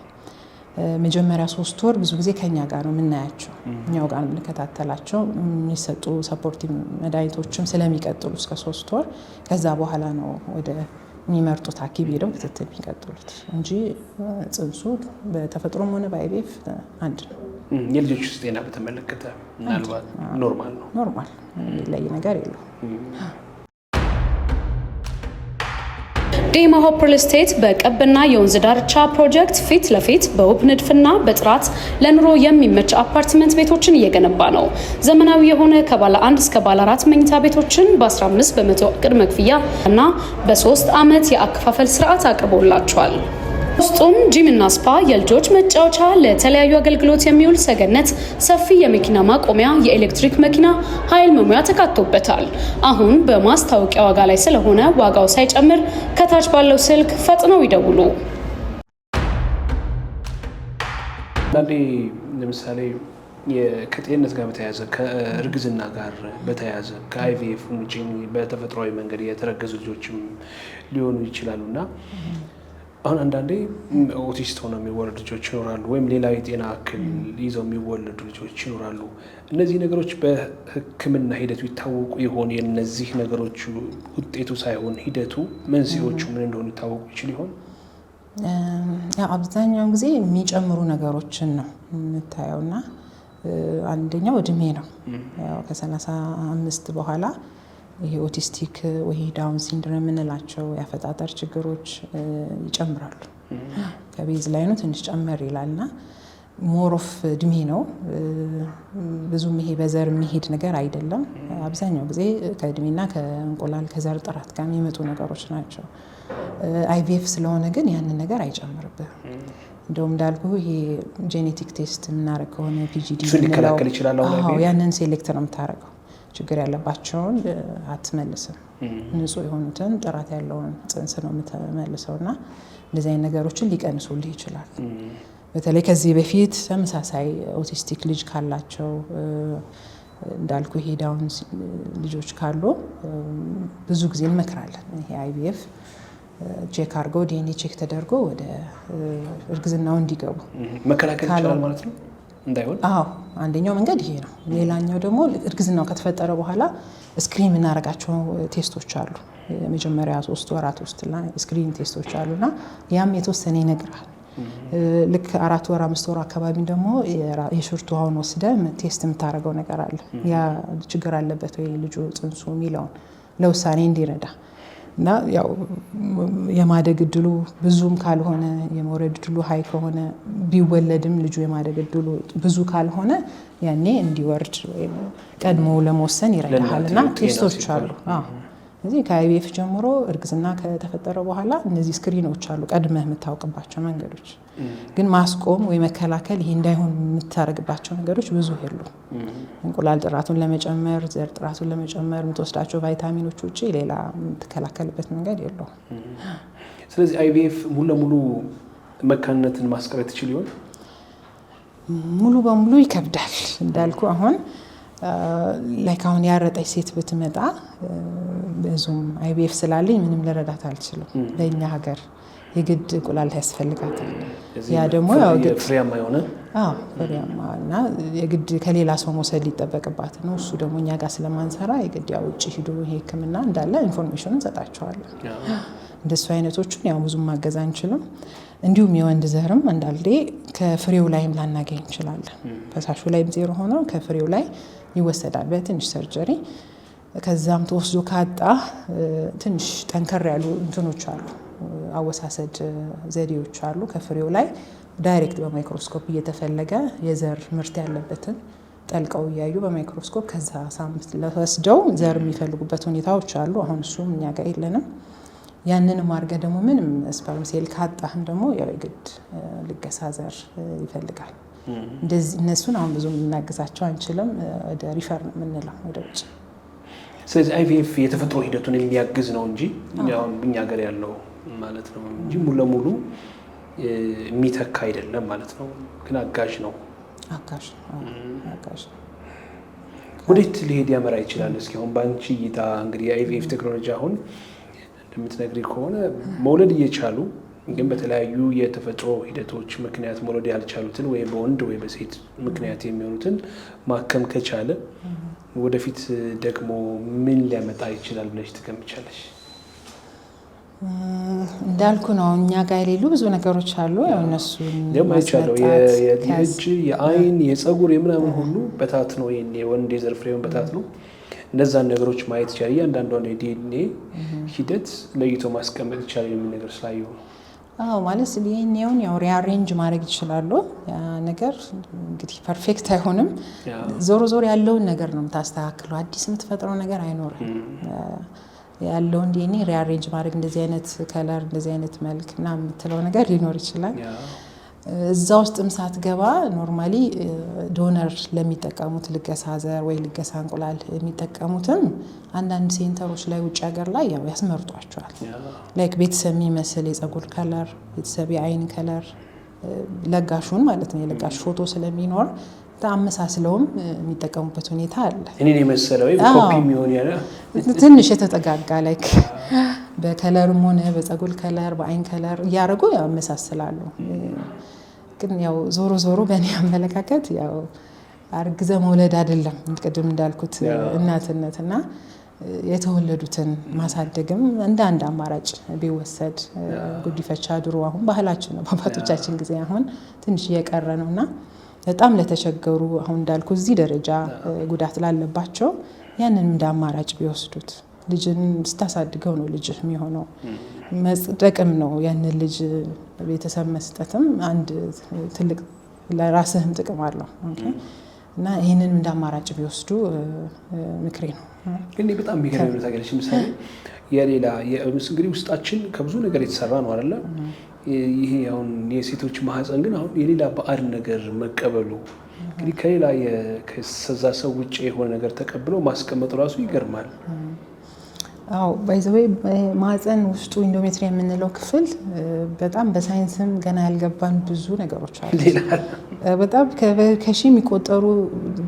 መጀመሪያ 3 ወር ብዙ ጊዜ ከኛ ጋር ነው የምናያቸው እኛው ጋር እንከታተላቸው የሚሰጡ ሰፖርቲቭ መድኃኒቶችም ስለሚቀጥሉ እስከ 3 ወር ከዛ በኋላ ነው ወደ የሚመርጡት ሐኪም ሄደው ክትትል የሚቀጥሉት እንጂ ጽንሱ በተፈጥሮም ሆነ በአይቪኤፍ አንድ ነው የልጆች ጤና በተመለከተ ምናልባት ኖርማል ነው ኖርማል የሚለይ ነገር የለው ዴማ ሆፕ ሪል ስቴት በቀብና የወንዝ ዳርቻ ፕሮጀክት ፊት ለፊት በውብ ንድፍና በጥራት ለኑሮ የሚመች አፓርትመንት ቤቶችን እየገነባ ነው። ዘመናዊ የሆነ ከባለ 1 እስከ ባለ 4 መኝታ ቤቶችን በ15% ቅድመ ክፍያ እና በ3 ዓመት የአከፋፈል ስርዓት አቅርቦላቸዋል። ውስጡም ጂም እና ስፓ፣ የልጆች መጫወቻ፣ ለተለያዩ አገልግሎት የሚውል ሰገነት፣ ሰፊ የመኪና ማቆሚያ፣ የኤሌክትሪክ መኪና ኃይል መሙያ ተካቶበታል። አሁን በማስታወቂያ ዋጋ ላይ ስለሆነ ዋጋው ሳይጨምር ከታች ባለው ስልክ ፈጥነው ይደውሉ። ለምሳሌ ከጤንነት ጋር በተያያዘ ከእርግዝና ጋር በተያያዘ ከአይቪኤፍ ውጪ በተፈጥሯዊ መንገድ የተረገዙ ልጆችም ሊሆኑ ይችላሉና አሁን አንዳንዴ ኦቲስት ሆነው የሚወለዱ ልጆች ይኖራሉ ወይም ሌላ የጤና እክል ይዘው የሚወለዱ ልጆች ይኖራሉ እነዚህ ነገሮች በሕክምና ሂደቱ ይታወቁ ይሆን የነዚህ ነገሮች ውጤቱ ሳይሆን ሂደቱ መንስኤዎቹ ምን እንደሆኑ ይታወቁ ይችል ይሆን ያው አብዛኛው ጊዜ የሚጨምሩ ነገሮችን ነው የምታየውና አንደኛው እድሜ ነው ያው ከ35 በኋላ ይሄ ኦቲስቲክ ወይ ዳውን ሲንድሮም የምንላቸው ያፈጣጠር ችግሮች ይጨምራሉ ከቤዝ ላይ ነው ትንሽ ጨመር ይላልና ሞር ኦፍ እድሜ ነው ብዙም ይሄ በዘር የሚሄድ ነገር አይደለም አብዛኛው ጊዜ ከእድሜና ከእንቁላል ከዘር ጥራት ጋር የሚመጡ ነገሮች ናቸው አይቪኤፍ ስለሆነ ግን ያንን ነገር አይጨምርብህ እንደውም እንዳልኩ ይሄ ጄኔቲክ ቴስት የምናደርግ ከሆነ ፒጂዲ ሊከላከል ይችላል ያንን ሴሌክት ነው የምታደርገው ችግር ያለባቸውን አትመልስም ንጹህ የሆኑትን ጥራት ያለውን ጽንስ ነው የምትመልሰውና እንደዚህ አይነት ነገሮችን ሊቀንሱልህ ይችላል በተለይ ከዚህ በፊት ተመሳሳይ ኦቲስቲክ ልጅ ካላቸው እንዳልኩ ይሄ ዳውን ልጆች ካሉ ብዙ ጊዜ እንመክራለን ይሄ አይቪኤፍ ቼክ አድርገው ዲኤንኤ ቼክ ተደርጎ ወደ እርግዝናው እንዲገቡ መከላከል ይችላል ማለት ነው እንዳይሆን አንደኛው መንገድ ይሄ ነው ሌላኛው ደግሞ እርግዝናው ከተፈጠረ በኋላ ስክሪን የምናደርጋቸው ቴስቶች አሉ የመጀመሪያ 3 ወራት ውስጥ ላይ ስክሪን ቴስቶች አሉና ያም የተወሰነ ይነግራል ልክ 4 ወር 5 ወር አካባቢ ደግሞ የሽርቱ አሁን ወስደ ቴስት የምታደርገው ነገር አለ ያ ችግር አለበት ወይ ልጁ ጽንሱ የሚለውን ለውሳኔ እንዲረዳ እና ያው የማደግ እድሉ ብዙም ካልሆነ የመውረድ እድሉ ሃይ ከሆነ ቢወለድም ልጁ የማደግ እድሉ ብዙ ካልሆነ ያኔ እንዲወርድ ወይ ቀድሞ ለመወሰን ይረዳልና ቴስቶች አሉ እዚህ ከአይቪኤፍ ጀምሮ እርግዝና ከተፈጠረ በኋላ እነዚህ ስክሪኖች አሉ ቀድመህ የምታውቅባቸው መንገዶች ግን ማስቆም ወይ መከላከል ይሄ እንዳይሆን የምታረግባቸው ነገሮች ብዙ ሄሉ እንቁላል ጥራቱን ለመጨመር ዘር ጥራቱን ለመጨመር የምትወስዳቸው ቫይታሚኖች ውጪ ሌላ የምትከላከልበት መንገድ የለው ስለዚህ አይቪኤፍ ሙሉ ለሙሉ መካንነትን ማስቀረት ይችል ይሆን ሙሉ በሙሉ ይከብዳል እንዳልኩ አሁን ላይክ አሁን ያረጠች ሴት ብትመጣ ብዙም አይቪኤፍ ስላለኝ ምንም ልረዳት አልችልም ለኛ ሀገር የግድ እንቁላል ያስፈልጋታል ያ ደግሞ ያው ግድ ፍሬያማ የሆነ ፍሬያማና የግድ ከሌላ ሰው መውሰድ ሊጠበቅባት ነው እሱ ደግሞ እኛ ጋር ስለማንሰራ የግድ ያው ውጪ ሄዶ ይሄ ህክምና እንዳለ ኢንፎርሜሽኑን ሰጣቸዋለን እንደሱ አይነቶቹን ያው ብዙም ማገዝ አንችልም እንዲሁም የወንድ ዘርም እንዳልዴ ከፍሬው ላይም ላናገኝ እንችላለን ፈሳሹ ላይም ዜሮ ሆኖ ከፍሬው ላይ ይወሰዳል በትንሽ ሰርጀሪ ከዛም ተወስዶ ካጣ ትንሽ ጠንከር ያሉ እንትኖች አሉ አወሳሰድ ዘዴዎች አሉ ከፍሬው ላይ ዳይሬክት በማይክሮስኮፕ እየተፈለገ የዘር ምርት ያለበትን ጠልቀው ያዩ በማይክሮስኮፕ ከዛ ሳምፕል ለወስደው ዘር የሚፈልጉበት ሁኔታዎች አሉ። አሁን እሱም እኛ ጋር የለንም። ያንን ማርገ ደግሞ ምንም ስፐርም ሴል ካጣህም ደግሞ ያው የግድ ልገሳ ዘር ይፈልጋል። እንደዚህ እነሱን አሁን ብዙ ልናግዛቸው አንችልም። ወደ ሪፈር ነው የምንለው ወደ ውጭ። ስለዚህ አይቪኤፍ የተፈጥሮ ሂደቱን የሚያግዝ ነው እንጂ አሁን እኛ ሀገር ያለው ማለት ነው እንጂ ሙሉ ለሙሉ የሚተካ አይደለም ማለት ነው። ግን አጋዥ ነው። አጋዥ ነው። ወዴት ሊሄድ ያመራ ይችላል? እስኪ አሁን በአንቺ እይታ እንግዲህ የአይቪኤፍ ቴክኖሎጂ አሁን እንደምትነግሪ ከሆነ መውለድ እየቻሉ ግን በተለያዩ የተፈጥሮ ሂደቶች ምክንያት መውለድ ያልቻሉትን ወይ በወንድ ወይ በሴት ምክንያት የሚሆኑትን ማከም ከቻለ ወደፊት ደግሞ ምን ሊያመጣ ይችላል ብለሽ ትገምቻለሽ? እንዳልኩ ነው እኛ ጋር የሌሉ ብዙ ነገሮች አሉ። ያው እነሱ የማይቻለው የእጅ የአይን የፀጉር የምናምን ሁሉ በታት ነው የወንድ የዘር ፍሬውን በታት ነው። እነዛን ነገሮች ማየት ይቻላል። እያንዳንዷን የዲኤንኤ ሂደት ለይቶ ማስቀመጥ ይቻላል የሚል ነገር ስላየሁ ነው። አዎ ማለት ዲኤንኤውን ያው ሪአሬንጅ ማድረግ ይችላሉ። ያ ነገር እንግዲህ ፐርፌክት አይሆንም። ዞሮ ዞሮ ያለውን ነገር ነው የምታስተካክለው። አዲስ የምትፈጥረው ነገር አይኖርም። ያለውን ዲኤንኤ ሪአሬንጅ ማድረግ እንደዚህ አይነት ከለር እንደዚህ አይነት መልክ ምናምን የምትለው ነገር ሊኖር ይችላል። እዛ ውስጥም ሳትገባ ኖርማሊ ዶነር ለሚጠቀሙት ልገሳ ዘር ወይ ልገሳ እንቁላል የሚጠቀሙትም አንዳንድ ሴንተሮች ላይ ውጭ ሀገር ላይ ያው ያስመርጧቸዋል። ላይክ ቤተሰብ የሚመስል የፀጉር ከለር፣ ቤተሰብ የአይን ከለር ለጋሹን ማለት ነው የለጋሽ ፎቶ ስለሚኖር አመሳስለውም የሚጠቀሙበት ሁኔታ አለ። እኔን የመሰለው ኮፒ የሚሆን ያለ ትንሽ የተጠጋጋ ላይክ በከለርም ሆነ በፀጉር ከለር በአይን ከለር እያደረጉ ያመሳስላሉ። ግን ያው ዞሮ ዞሮ በእኔ አመለካከት ያው አርግዘ መውለድ አይደለም ቅድም እንዳልኩት እናትነትና የተወለዱትን ማሳደግም እንደ አንድ አማራጭ ቢወሰድ ጉዲፈቻ ድሮ አሁን ባህላችን ነው በአባቶቻችን ጊዜ አሁን ትንሽ እየቀረ ነውና በጣም ለተቸገሩ አሁን እንዳልኩ እዚህ ደረጃ ጉዳት ላለባቸው ያንን እንደ አማራጭ ቢወስዱት ልጅን ስታሳድገው ነው ልጅ የሚሆነው። መጽደቅም ነው ያንን ልጅ ቤተሰብ መስጠትም አንድ ትልቅ ለራስህም ጥቅም አለው እና ይህንን እንደ አማራጭ ቢወስዱ ምክሬ ነው። ግን በጣም የሚገርም ነው ታገለሽ ምሳሌ የሌላ እንግዲህ ውስጣችን ከብዙ ነገር የተሰራ ነው አይደለ? ይሄ አሁን የሴቶች ማህፀን ግን አሁን የሌላ ባዕድ ነገር መቀበሉ እንግዲህ ከሌላ ከዛ ሰው ውጭ የሆነ ነገር ተቀብለው ማስቀመጡ ራሱ ይገርማል። አዎ ባይዘዌ ማህፀን ውስጡ ኢንዶሜትሪየም የምንለው ክፍል በጣም በሳይንስም ገና ያልገባን ብዙ ነገሮች አሉ። በጣም ከሺ የሚቆጠሩ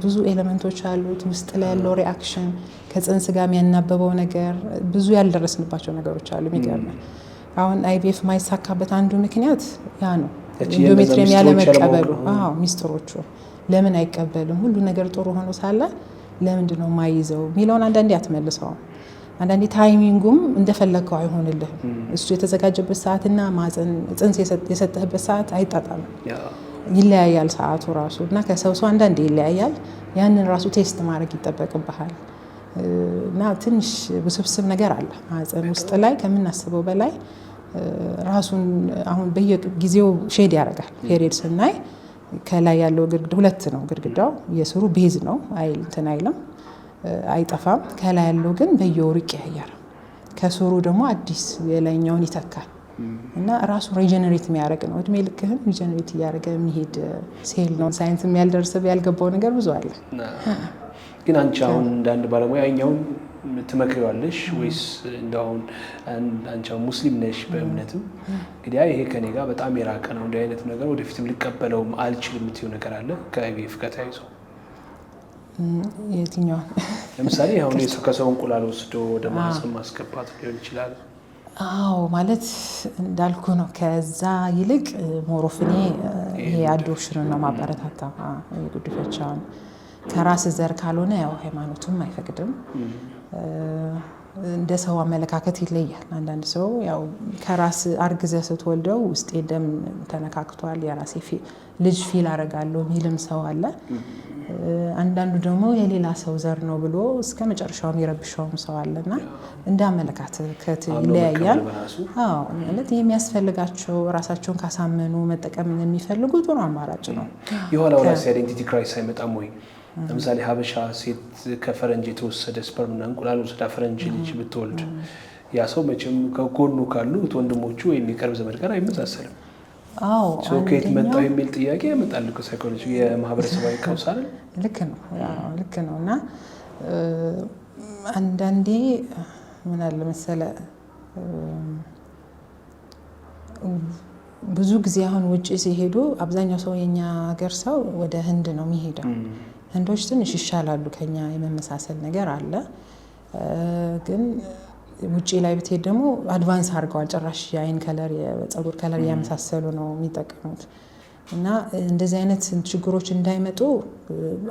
ብዙ ኤሌመንቶች አሉት። ውስጥ ላይ ያለው ሪአክሽን ከጽንስ ጋር የሚያናበበው ነገር ብዙ ያልደረስንባቸው ነገሮች አሉ። የሚገርም አሁን አይቪኤፍ ማይሳካበት አንዱ ምክንያት ያ ነው። ኢንዶሜትሪየም ያለመቀበሉ። አዎ ሚስጥሮቹ ለምን አይቀበልም? ሁሉ ነገር ጥሩ ሆኖ ሳለ ለምንድን ነው የማይይዘው የሚለውን አንዳንዴ አትመልሰውም። አንዳንዴ ታይሚንጉም እንደፈለግከው አይሆንልህም። እሱ የተዘጋጀበት ሰዓትና ጽንስ የሰጠህበት ሰዓት አይጣጣምም። ይለያያል ሰዓቱ ራሱ እና ከሰው ሰው አንዳንዴ ይለያያል። ያንን ራሱ ቴስት ማድረግ ይጠበቅብሃል እና ትንሽ ውስብስብ ነገር አለ ማህፀን ውስጥ ላይ ከምናስበው በላይ ራሱን አሁን በየጊዜው ሼድ ያደርጋል። ፔሪየድ ስናይ ከላይ ያለው ግድግዳ ሁለት ነው። ግድግዳው የስሩ ቤዝ ነው እንትን አይልም አይጠፋም። ከላይ ያለው ግን በየወሩ ይቀያየራል። ከስሩ ደግሞ አዲስ የላይኛውን ይተካል እና ራሱ ሪጀነሬት የሚያደርግ ነው። እድሜ ልክህን ሪጀነሬት እያደረገ የሚሄድ ሴል ነው። ሳይንስም ያልደረሰው ያልገባው ነገር ብዙ አለ። ግን አንቺ አሁን እንዳንድ ባለሙያ እኛውን ትመክሪዋለሽ ወይስ እንደውን አንቺ ሙስሊም ነሽ በእምነትም እንግዲህ ይሄ ከኔ ጋር በጣም የራቀ ነው እንዲህ አይነት ነገር ወደፊትም ልቀበለውም አልችልም የምትይው ነገር አለ ከአይቪኤፍ ጋር ተያይዞ? የትኛው? ለምሳሌ አሁን ከሰው እንቁላል ወስዶ ወደ ማህፀን ማስገባት ሊሆን ይችላል። አዎ ማለት እንዳልኩ ነው። ከዛ ይልቅ ሞሮፍኔ ይሄ አዶፕሽን ነው ማበረታታ ጉዲፈቻውን ከራስ ዘር ካልሆነ ያው ሃይማኖቱም አይፈቅድም። እንደ ሰው አመለካከት ይለያል። አንዳንድ ሰው ያው ከራስ አርግዘ ስትወልደው ውስጤ ደም ተነካክቷል የራሴ ልጅ ፊል አረጋለሁ የሚልም ሰው አለ። አንዳንዱ ደግሞ የሌላ ሰው ዘር ነው ብሎ እስከ መጨረሻው የሚረብሸውም ሰው አለና እንደ አመለካከት ይለያያል። አዎ ማለት የሚያስፈልጋቸው ራሳቸውን ካሳመኑ መጠቀም የሚፈልጉ ጥሩ አማራጭ ነው። የኋላው ላይ አይዴንቲቲ ክራይሲስ አይመጣም ወይ? ለምሳሌ ሀበሻ ሴት ከፈረንጅ የተወሰደ ስፐርምና እንቁላል ወስዳ ፈረንጅ ልጅ ብትወልድ ያ ሰው መቼም ከጎኑ ካሉት ወንድሞቹ ወይም የቅርብ ዘመድ ጋር አይመሳሰልም። አዎ ከየት መጣው የሚል ጥያቄ ያመጣል እኮ ሳይኮሎጂ የማህበረሰባዊ ቀውስ አይደል? ልክ ነው። እና አንዳንዴ ምን አለ መሰለ ብዙ ጊዜ አሁን ውጪ ሲሄዱ አብዛኛው ሰው የኛ ሀገር ሰው ወደ ህንድ ነው የሚሄደው። ህንዶች ትንሽ ይሻላሉ ከኛ የመመሳሰል ነገር አለ። ግን ውጪ ላይ ብትሄድ ደግሞ አድቫንስ አድርገዋል። ጭራሽ የአይን ከለር የፀጉር ከለር ያመሳሰሉ ነው የሚጠቀሙት። እና እንደዚህ አይነት ችግሮች እንዳይመጡ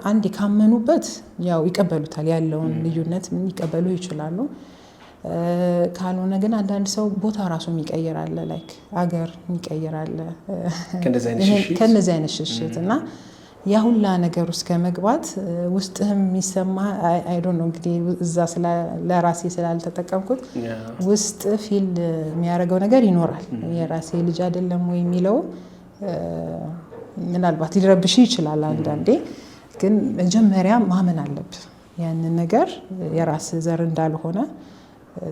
አንድ ካመኑበት ያው ይቀበሉታል። ያለውን ልዩነት ይቀበሉ ይችላሉ። ካልሆነ ግን አንዳንድ ሰው ቦታ ራሱ የሚቀይራል ላይክ አገር የሚቀይራል ከነዚህ አይነት ሽሽት እና ያ ሁላ ነገር ውስጥ ከመግባት ውስጥህም የሚሰማ አይ ዶንት ኖ እንግዲህ እዛ ለራሴ ስላልተጠቀምኩት ውስጥ ፊል የሚያደርገው ነገር ይኖራል። የራሴ ልጅ አይደለም ወይ የሚለው ምናልባት ሊረብሽ ይችላል አንዳንዴ። ግን መጀመሪያ ማመን አለብህ ያንን ነገር የራስ ዘር እንዳልሆነ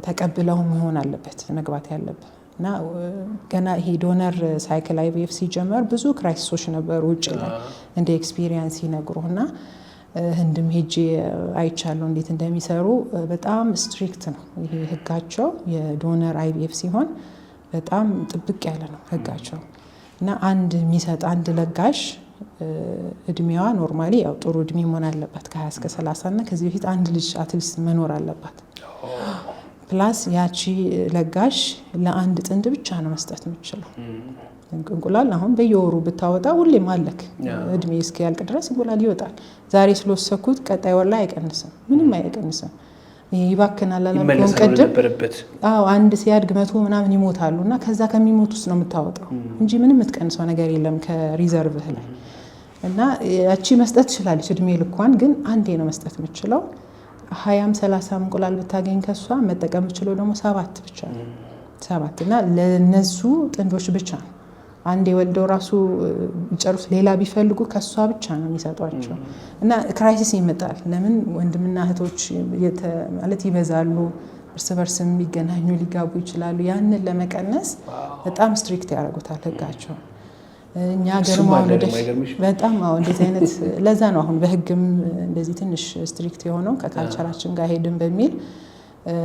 ተቀብለው መሆን አለበት መግባት ያለበት። እና ገና ይሄ ዶነር ሳይክል አይቪኤፍ ሲጀመር ብዙ ክራይሲሶች ነበሩ ውጭ ላይ እንደ ኤክስፒሪየንስ ይነግሩና ህንድም ሄጄ አይቻለሁ እንዴት እንደሚሰሩ። በጣም ስትሪክት ነው ይሄ ህጋቸው። የዶነር አይቪኤፍ ሲሆን በጣም ጥብቅ ያለ ነው ህጋቸው። እና አንድ የሚሰጥ አንድ ለጋሽ እድሜዋ ኖርማሊ ያው ጥሩ እድሜ መሆን አለባት ከ20 እስከ 30 እና ከዚህ በፊት አንድ ልጅ አትሊስት መኖር አለባት። ፕላስ ያቺ ለጋሽ ለአንድ ጥንድ ብቻ ነው መስጠት የምትችለው። እንቁላል አሁን በየወሩ ብታወጣ ሁሌም አለክ እድሜ እስኪያልቅ ድረስ እንቁላል ይወጣል። ዛሬ ስለወሰኩት ቀጣይ ወር ላይ አይቀንስም፣ ምንም አይቀንስም። ይባክናል አላልኩም ቀደም? አዎ አንድ ሲያድግ 100 ምናምን ይሞታሉ እና ከዛ ከሚሞት ውስጥ ነው የምታወጣው እንጂ ምንም የምትቀንሰው ነገር የለም ከሪዘርቭህ ላይ። እና ያቺ መስጠት ትችላለች እድሜ ልኳን፣ ግን አንዴ ነው መስጠት የምትችለው። 20-30 እንቁላል ብታገኝ ከሷ መጠቀም የምትችለው ደግሞ 7 ብቻ ነው። 7 እና ለነሱ ጥንዶች ብቻ ነው። አንዴ ወልደው ራሱ ጨርሱ ሌላ ቢፈልጉ ከሷ ብቻ ነው የሚሰጧቸው። እና ክራይሲስ ይመጣል። ለምን ወንድምና እህቶች ማለት ይበዛሉ፣ እርስ በርስ የሚገናኙ ሊጋቡ ይችላሉ። ያንን ለመቀነስ በጣም ስትሪክት ያደርጉታል ህጋቸው። እኛ ገርማው በጣም አሁን እንዴት አይነት ለዛ ነው አሁን በህግም እንደዚህ ትንሽ ስትሪክት የሆነው ከካልቸራችን ጋር ሄድን በሚል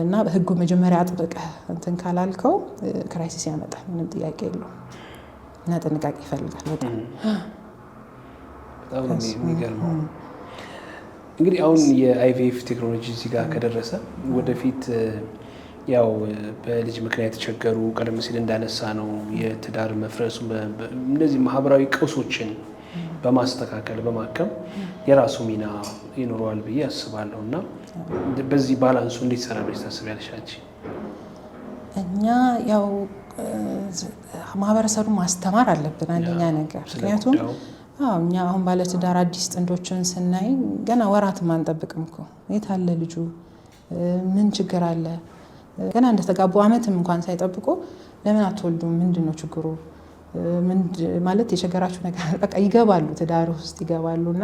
እና በህጉ መጀመሪያ አጥብቀህ እንትን ካላልከው ክራይሲስ ያመጣል። ምንም ጥያቄ የለውም። እና ጥንቃቄ ይፈልጋል በጣም የሚገርመው። እንግዲህ አሁን የአይቪኤፍ ቴክኖሎጂ እዚህ ጋር ከደረሰ ወደፊት ያው በልጅ ምክንያት የተቸገሩ ቀደም ሲል እንዳነሳ ነው የትዳር መፍረሱ እነዚህ ማህበራዊ ቀውሶችን በማስተካከል በማከም የራሱ ሚና ይኖረዋል ብዬ አስባለሁ። እና በዚህ ባላንሱ እንዴት ሰራ ብለሽ ታስቢያለሽ አንቺ? እኛ ያው ማህበረሰቡን ማስተማር አለብን አንደኛ ነገር። ምክንያቱም እኛ አሁን ባለትዳር አዲስ ጥንዶችን ስናይ ገና ወራትም አንጠብቅም እኮ የት አለ ልጁ፣ ምን ችግር አለ፣ ገና እንደተጋቡ አመትም እንኳን ሳይጠብቁ ለምን አትወልዱም፣ ምንድነው ችግሩ ማለት የቸገራችሁ ነገር በቃ ይገባሉ፣ ትዳር ውስጥ ይገባሉና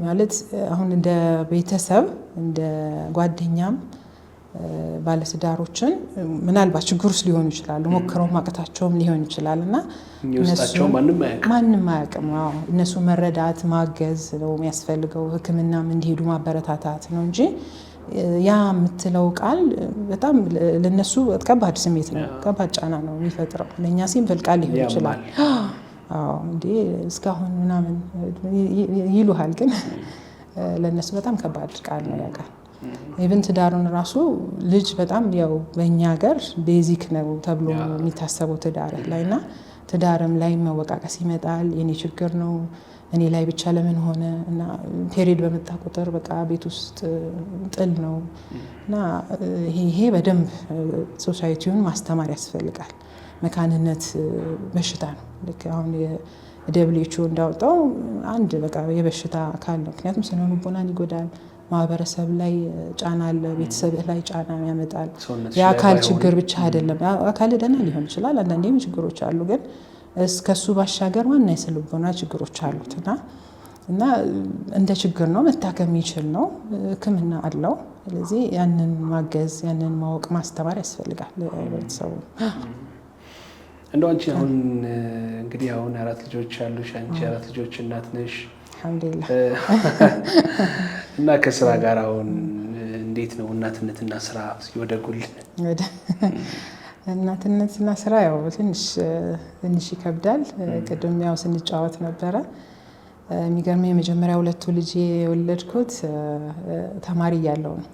ማለት አሁን እንደ ቤተሰብ እንደ ጓደኛም ባለትዳሮችን ምናልባት ችግር ውስጥ ሊሆኑ ይችላሉ፣ ሞክረው ማቀታቸውም ሊሆን ይችላልና እነሱ ማንም አያውቅም። እነሱ መረዳት ማገዝ ነው የሚያስፈልገው። ሕክምናም እንዲሄዱ ማበረታታት ነው እንጂ ያ የምትለው ቃል በጣም ለነሱ ከባድ ስሜት ነው፣ ከባድ ጫና ነው የሚፈጥረው። ለኛ ሲምፕል ቃል ሊሆን ይችላል። እንዴ እስካሁን ምናምን ይሉሃል፣ ግን ለነሱ በጣም ከባድ ቃል ነው ያ ቃል። ኢቭን ትዳሩን ራሱ ልጅ በጣም ያው በእኛ ሀገር ቤዚክ ነው ተብሎ የሚታሰበው ትዳር ላይና ትዳርም ላይ መወቃቀስ ይመጣል። የኔ ችግር ነው እኔ ላይ ብቻ ለምን ሆነ እና ፔሪድ በመጣ ቁጥር በቃ ቤት ውስጥ ጥል ነው እና ይሄ በደንብ ሶሳይቲውን ማስተማር ያስፈልጋል። መካንነት በሽታ ነው። ልክ አሁን የደብሊውኤችኦ እንዳወጣው አንድ በቃ የበሽታ አካል ነው። ምክንያቱም ስነ ልቦናን ይጎዳል፣ ማህበረሰብ ላይ ጫና አለ፣ ቤተሰብ ላይ ጫና ያመጣል። የአካል ችግር ብቻ አይደለም። አካል ደህና ሊሆን ይችላል፣ አንዳንዴም ችግሮች አሉ፣ ግን እስከሱ ባሻገር ዋና የስነ ልቦና ችግሮች አሉት እና እንደ ችግር ነው፣ መታከም የሚችል ነው፣ ሕክምና አለው። ስለዚህ ያንን ማገዝ፣ ያንን ማወቅ፣ ማስተማር ያስፈልጋል ለቤተሰቡ። እንደው አንቺ አሁን እንግዲህ አሁን 4 ልጆች አሉሽ፣ አንቺ 4 ልጆች እናት ነሽ። አልሐምዱሊላህ። እና ከስራ ጋር አሁን እንዴት ነው እናትነትና ስራ ሲወደጉል? እናትነትና ስራ ያው ትንሽ ይከብዳል። ቅድም ያው ስንጫወት ነበረ። የሚገርመው የመጀመሪያ 2 ልጅ የወለድኩት ተማሪ እያለሁ ነው።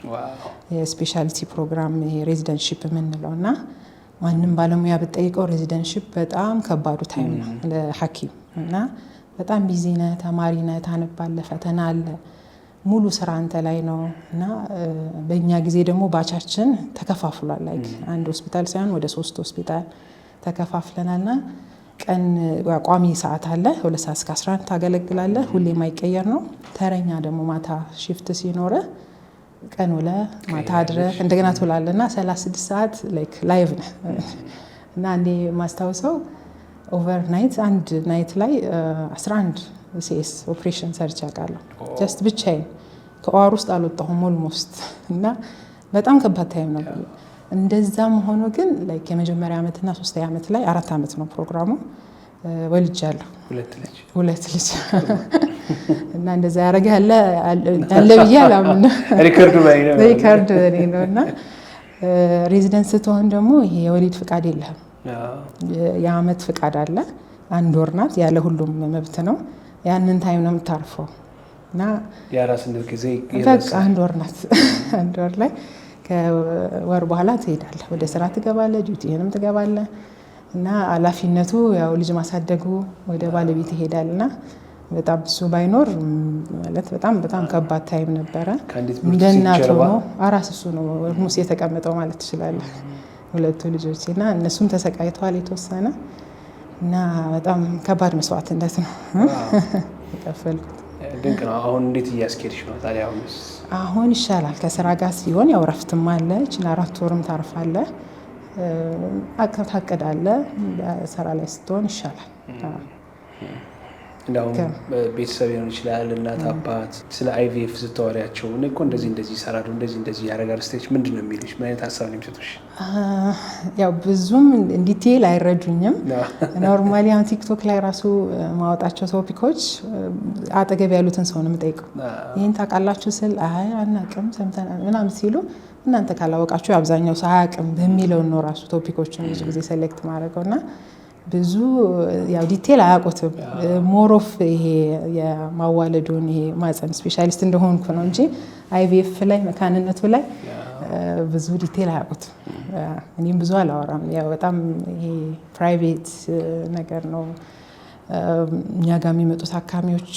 የስፔሻሊቲ ፕሮግራም ሬዚደንትሺፕ የምንለው እና ማንም ባለሙያ ብትጠይቀው ሬዚደንትሺፕ በጣም ከባዱ ታይም ነው ለሐኪም እና በጣም ቢዚ ነህ፣ ተማሪ ነህ፣ ታነባለህ፣ ፈተና አለ፣ ሙሉ ስራ አንተ ላይ ነው እና በእኛ ጊዜ ደግሞ ባቻችን ተከፋፍሏል። ላይክ አንድ ሆስፒታል ሳይሆን ወደ 3 ሆስፒታል ተከፋፍለናልና ቀን ቋሚ ሰዓት አለ 2 ሰዓት እስከ 11 ታገለግላለህ፣ ሁሌ የማይቀየር ነው። ተረኛ ደግሞ ማታ ሺፍት ሲኖረ ቀን ውለ ማታ አድረህ እንደገና ትውላለና 36 ሰዓት ላይክ ላይቭ ነህ እና እንዴ ማስታወሰው ኦቨር ናይት አንድ ናይት ላይ 11 ሲኤስ ኦፕሬሽን ሰርች ያውቃለሁ። ጀስት ብቻዬን ከዋር ውስጥ አልወጣሁም ኦልሞስት እና በጣም ከባድ ታይም ነበር። እንደዛም ሆኖ ግን ላይክ የመጀመሪያ ዓመትና 3ኛ ዓመት ላይ 4 ዓመት ነው ፕሮግራሙ ወልጃለሁ 2 ልጅ እና እንደዛ ያረጋ ያለ ብዬ አላምንም። ሪከርድ ነው እና ሬዚደንስ ስትሆን ደግሞ ይሄ የወሊድ ፍቃድ የለህም። የአመት ፍቃድ አለ፣ 1 ወር ናት፣ ያለ ሁሉም መብት ነው። ያንን ታይም ነው የምታርፈው እና የራስነት ጊዜ በቃ 1 ወር ናት። 1 ወር ላይ ከወር በኋላ ትሄዳለህ፣ ወደ ስራ ትገባለህ፣ ዲዩቲህንም ትገባለህ እና ኃላፊነቱ ያው ልጅ ማሳደጉ ወደ ባለቤት ይሄዳልና በጣም እሱ ባይኖር ማለት በጣም ከባድ ታይም ነበረ። እንደ እናት ሆኖ አራስ እሱ ነው ሙስ የተቀመጠው ማለት ትችላለህ። 2 ልጆች እና እነሱም ተሰቃይተዋል የተወሰነ እና በጣም ከባድ መስዋዕትነት ነው የከፈልኩት። ድንቅ ነው። አሁን እንዴት እያስኬድሽ ነው ታዲያ? አሁን ይሻላል። ከስራ ጋር ሲሆን ያው ረፍትም አለ፣ እቺን 4 ወርም ታርፋለህ፣ ታቅዳለህ። በስራ ላይ ስትሆን ይሻላል። እንደውም ቤተሰብ ሊሆን ይችላል፣ እናት አባት፣ ስለ አይቪኤፍ ስታወሪያቸው እኮ እንደዚህ ይሰራሉ እንደዚህ ያደርጋል ስቴጅ ምንድን ነው የሚሉሽ? ምን አይነት ሀሳብ ነው የሚሰጡሽ? ያው ብዙም ዲቴይል አይረዱኝም። ኖርማሊ አሁን ቲክቶክ ላይ ራሱ ማወጣቸው ቶፒኮች አጠገብ ያሉትን ሰው ነው የምጠይቀው። ይህን ታውቃላችሁ ስል አይ አናውቅም ሰምተናል ምናምን ሲሉ እናንተ ካላወቃችሁ አብዛኛው ሰው አያውቅም በሚለው ነው ራሱ ቶፒኮችን ብዙ ጊዜ ሴሌክት ማድረገው እና ብዙ ያው ዲቴል አያውቁትም። ሞሮፍ ይሄ የማዋለዱን ይሄ ማህፀን ስፔሻሊስት እንደሆንኩ ነው እንጂ አይቪኤፍ ላይ መካንነቱ ላይ ብዙ ዲቴል አያውቁትም። እኔም ብዙ አላወራም። ያው በጣም ይሄ ፕራይቬት ነገር ነው። እኛ ጋር የሚመጡ ታካሚዎች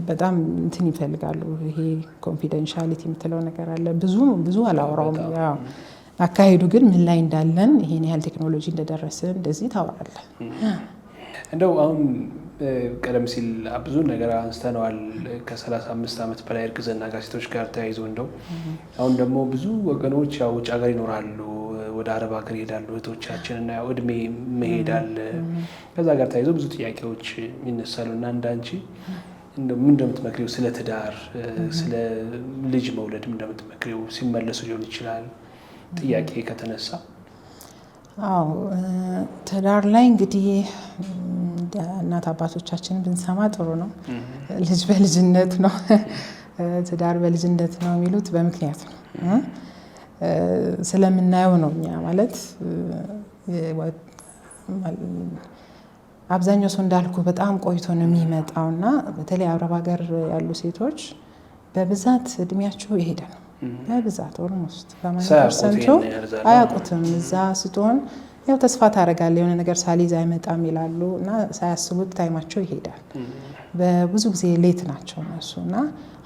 በጣም እንትን ይፈልጋሉ። ይሄ ኮንፊደንሻሊቲ የምትለው ነገር አለ። ብዙ አላወራውም። ያው አካሄዱ ግን ምን ላይ እንዳለን ይሄን ያህል ቴክኖሎጂ እንደደረስን እንደዚህ ታወራለህ። እንደው አሁን ቀደም ሲል ብዙ ነገር አንስተነዋል። ከ35 ዓመት በላይ እርግዝና ጋር ሴቶች ጋር ተያይዞ እንደው አሁን ደግሞ ብዙ ወገኖች ያው ውጭ ሀገር ይኖራሉ፣ ወደ አረብ ሀገር ይሄዳሉ እህቶቻችን እና ያው እድሜ መሄዳል። ከዛ ጋር ተያይዞ ብዙ ጥያቄዎች ይነሳሉ እና እንዳንቺ ምን እንደምትመክሪው ስለ ትዳር፣ ስለ ልጅ መውለድ እንደምትመክሪው ሲመለሱ ሊሆን ይችላል ጥያቄ ከተነሳ? አዎ ትዳር ላይ እንግዲህ እናት አባቶቻችንን ብንሰማ ጥሩ ነው። ልጅ በልጅነት ነው፣ ትዳር በልጅነት ነው የሚሉት በምክንያት ነው። ስለምናየው ነው። እኛ ማለት አብዛኛው ሰው እንዳልኩ በጣም ቆይቶ ነው የሚመጣው እና በተለይ አረብ ሀገር ያሉ ሴቶች በብዛት እድሜያቸው ይሄዳል። በብዛት ኦልሞስት 80% አያውቁትም። እዛ ስትሆን ያው ተስፋ ታደርጋለህ የሆነ ነገር ሳሊዝ አይመጣም ይላሉ እና ሳያስቡት ታይማቸው ይሄዳል። በብዙ ጊዜ ሌት ናቸው እነሱ እና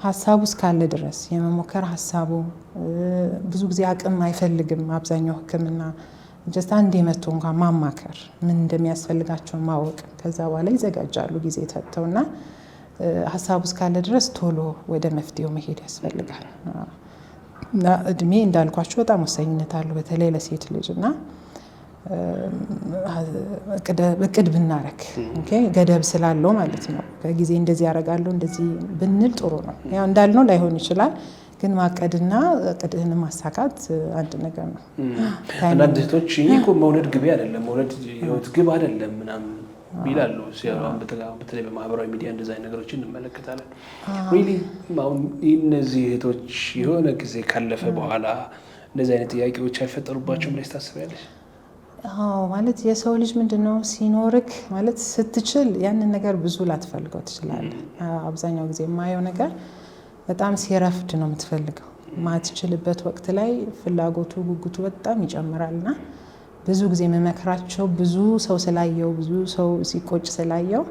ሀሳቡ እስካለ ድረስ የመሞከር ሀሳቡ ብዙ ጊዜ አቅም አይፈልግም። አብዛኛው ሕክምና ጀስት አንዴ መጥቶ እንኳን ማማከር ምን እንደሚያስፈልጋቸው ማወቅ ከዛ በኋላ ይዘጋጃሉ ጊዜ ተጥተውና ሀሳቡ እስካለ ድረስ ቶሎ ወደ መፍትሄው መሄድ ያስፈልጋል። እና እድሜ እንዳልኳችሁ በጣም ወሳኝነት አለው በተለይ ለሴት ልጅ እና እቅድ ብናረግ ገደብ ስላለው ማለት ነው። ከጊዜ እንደዚህ ያደርጋለሁ እንደዚህ ብንል ጥሩ ነው። ያው እንዳልነው ላይሆን ይችላል ግን ማቀድና እቅድህን ማሳካት አንድ ነገር ነው። አንዳንድ ሴቶች እኮ መውለድ ግብ አይደለም መውለድ ህይወት ግብ አይደለም ምናምን ይላሉ ሲያወራም በተለይ በማህበራዊ ሚዲያ እንደዛ አይነት ነገሮችን እንመለከታለን። ሪሊ አሁን እነዚህ እህቶች የሆነ ጊዜ ካለፈ በኋላ እንደዚህ አይነት ጥያቄዎች አይፈጠሩባቸውም ብለሽ ታስቢያለሽ? አዎ ማለት የሰው ልጅ ምንድነው ሲኖርክ ማለት ስትችል ያንን ነገር ብዙ ላትፈልገው ትችላለህ። አብዛኛው ጊዜ የማየው ነገር በጣም ሲረፍድ ነው የምትፈልገው። ማትችልበት ወቅት ላይ ፍላጎቱ ጉጉቱ በጣም ይጨምራልና ብዙ ጊዜ መመክራቸው ብዙ ሰው ስላየው ብዙ ሰው ሲቆጭ ስላየው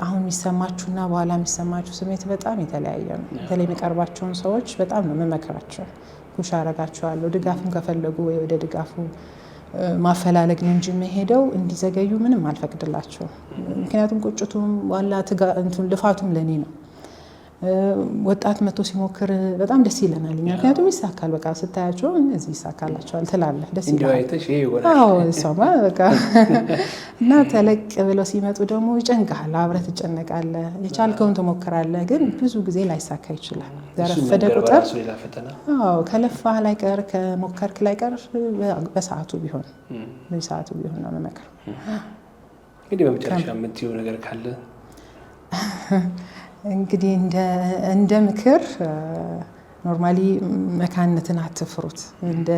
አሁን የሚሰማችሁና በኋላ የሚሰማችሁ ስሜት በጣም የተለያየ ነው። በተለይ የሚቀርባቸውን ሰዎች በጣም ነው መመክራቸው። ኩሽ አረጋቸዋለሁ። ድጋፍም ከፈለጉ ወይ ወደ ድጋፉ ማፈላለግ ነው እንጂ መሄደው እንዲዘገዩ ምንም አልፈቅድላቸው። ምክንያቱም ቁጭቱም ዋላ ልፋቱም ለኔ ነው። ወጣት መቶ ሲሞክር በጣም ደስ ይለናል። ምክንያቱም ይሳካል በቃ ስታያቸው እነዚህ ይሳካላቸዋል ትላለህ ደስ ይላል። አዎ እሷማ በቃ እና ተለቅ ብለው ሲመጡ ደግሞ ይጨንቃል። አብረህ ትጨነቃለህ። የቻልከውን ትሞክራለህ ግን ብዙ ጊዜ ላይሳካ ይችላል። ዘረፈደ ቁጥር አዎ ከለፋህ ላይ ቀር ከሞከርክ ላይ ቀር በሰዓቱ ቢሆን ነው መመከር። እንግዲህ በመጨረሻ የምትይው ነገር ካለ? እንግዲህ እንደ ምክር ኖርማሊ መካንነትን አትፍሩት። እንደ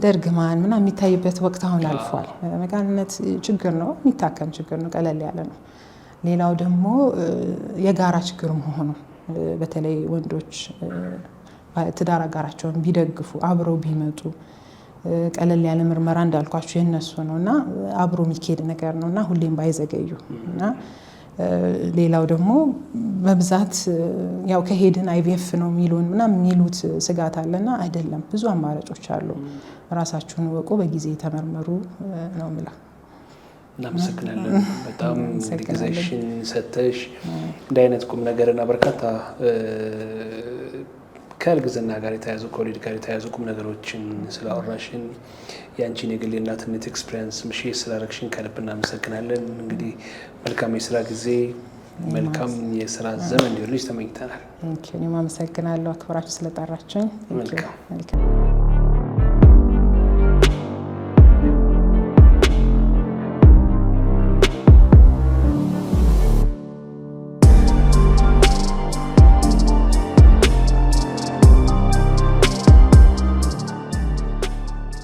እርግማን ምናምን የሚታይበት ወቅት አሁን አልፏል። መካንነት ችግር ነው፣ የሚታከም ችግር ነው፣ ቀለል ያለ ነው። ሌላው ደግሞ የጋራ ችግር መሆኑ በተለይ ወንዶች ትዳር አጋራቸውን ቢደግፉ አብረው ቢመጡ ቀለል ያለ ምርመራ እንዳልኳችሁ የነሱ ነውና አብሮ የሚኬድ ነገር ነውና ሁሌም ባይዘገዩ እና ሌላው ደግሞ በብዛት ያው ከሄድን አይቪኤፍ ነው የሚሉን ምናምን የሚሉት ስጋት አለና አይደለም። ብዙ አማራጮች አሉ። ራሳችሁን ወቁ፣ በጊዜ ተመርመሩ ነው የምለው። እናመሰግናለን በጣም ጊዜሽን ሰተሽ እንደ አይነት ቁም ነገርና በርካታ ከእርግዝና ጋር የተያዙ ከወሊድ ጋር የተያዙ ቁም ነገሮችን ስላወራሽን ያንቺን የግል እናትነት ኤክስፒሪየንስ ምሽት ስላደረግሽን ከልብ እናመሰግናለን። እንግዲህ መልካም የስራ ጊዜ መልካም የስራ ዘመን እንዲሆንልሽ ተመኝተናል። እኔም አመሰግናለሁ አክብራችሁ ስለጠራችሁኝ። መልካም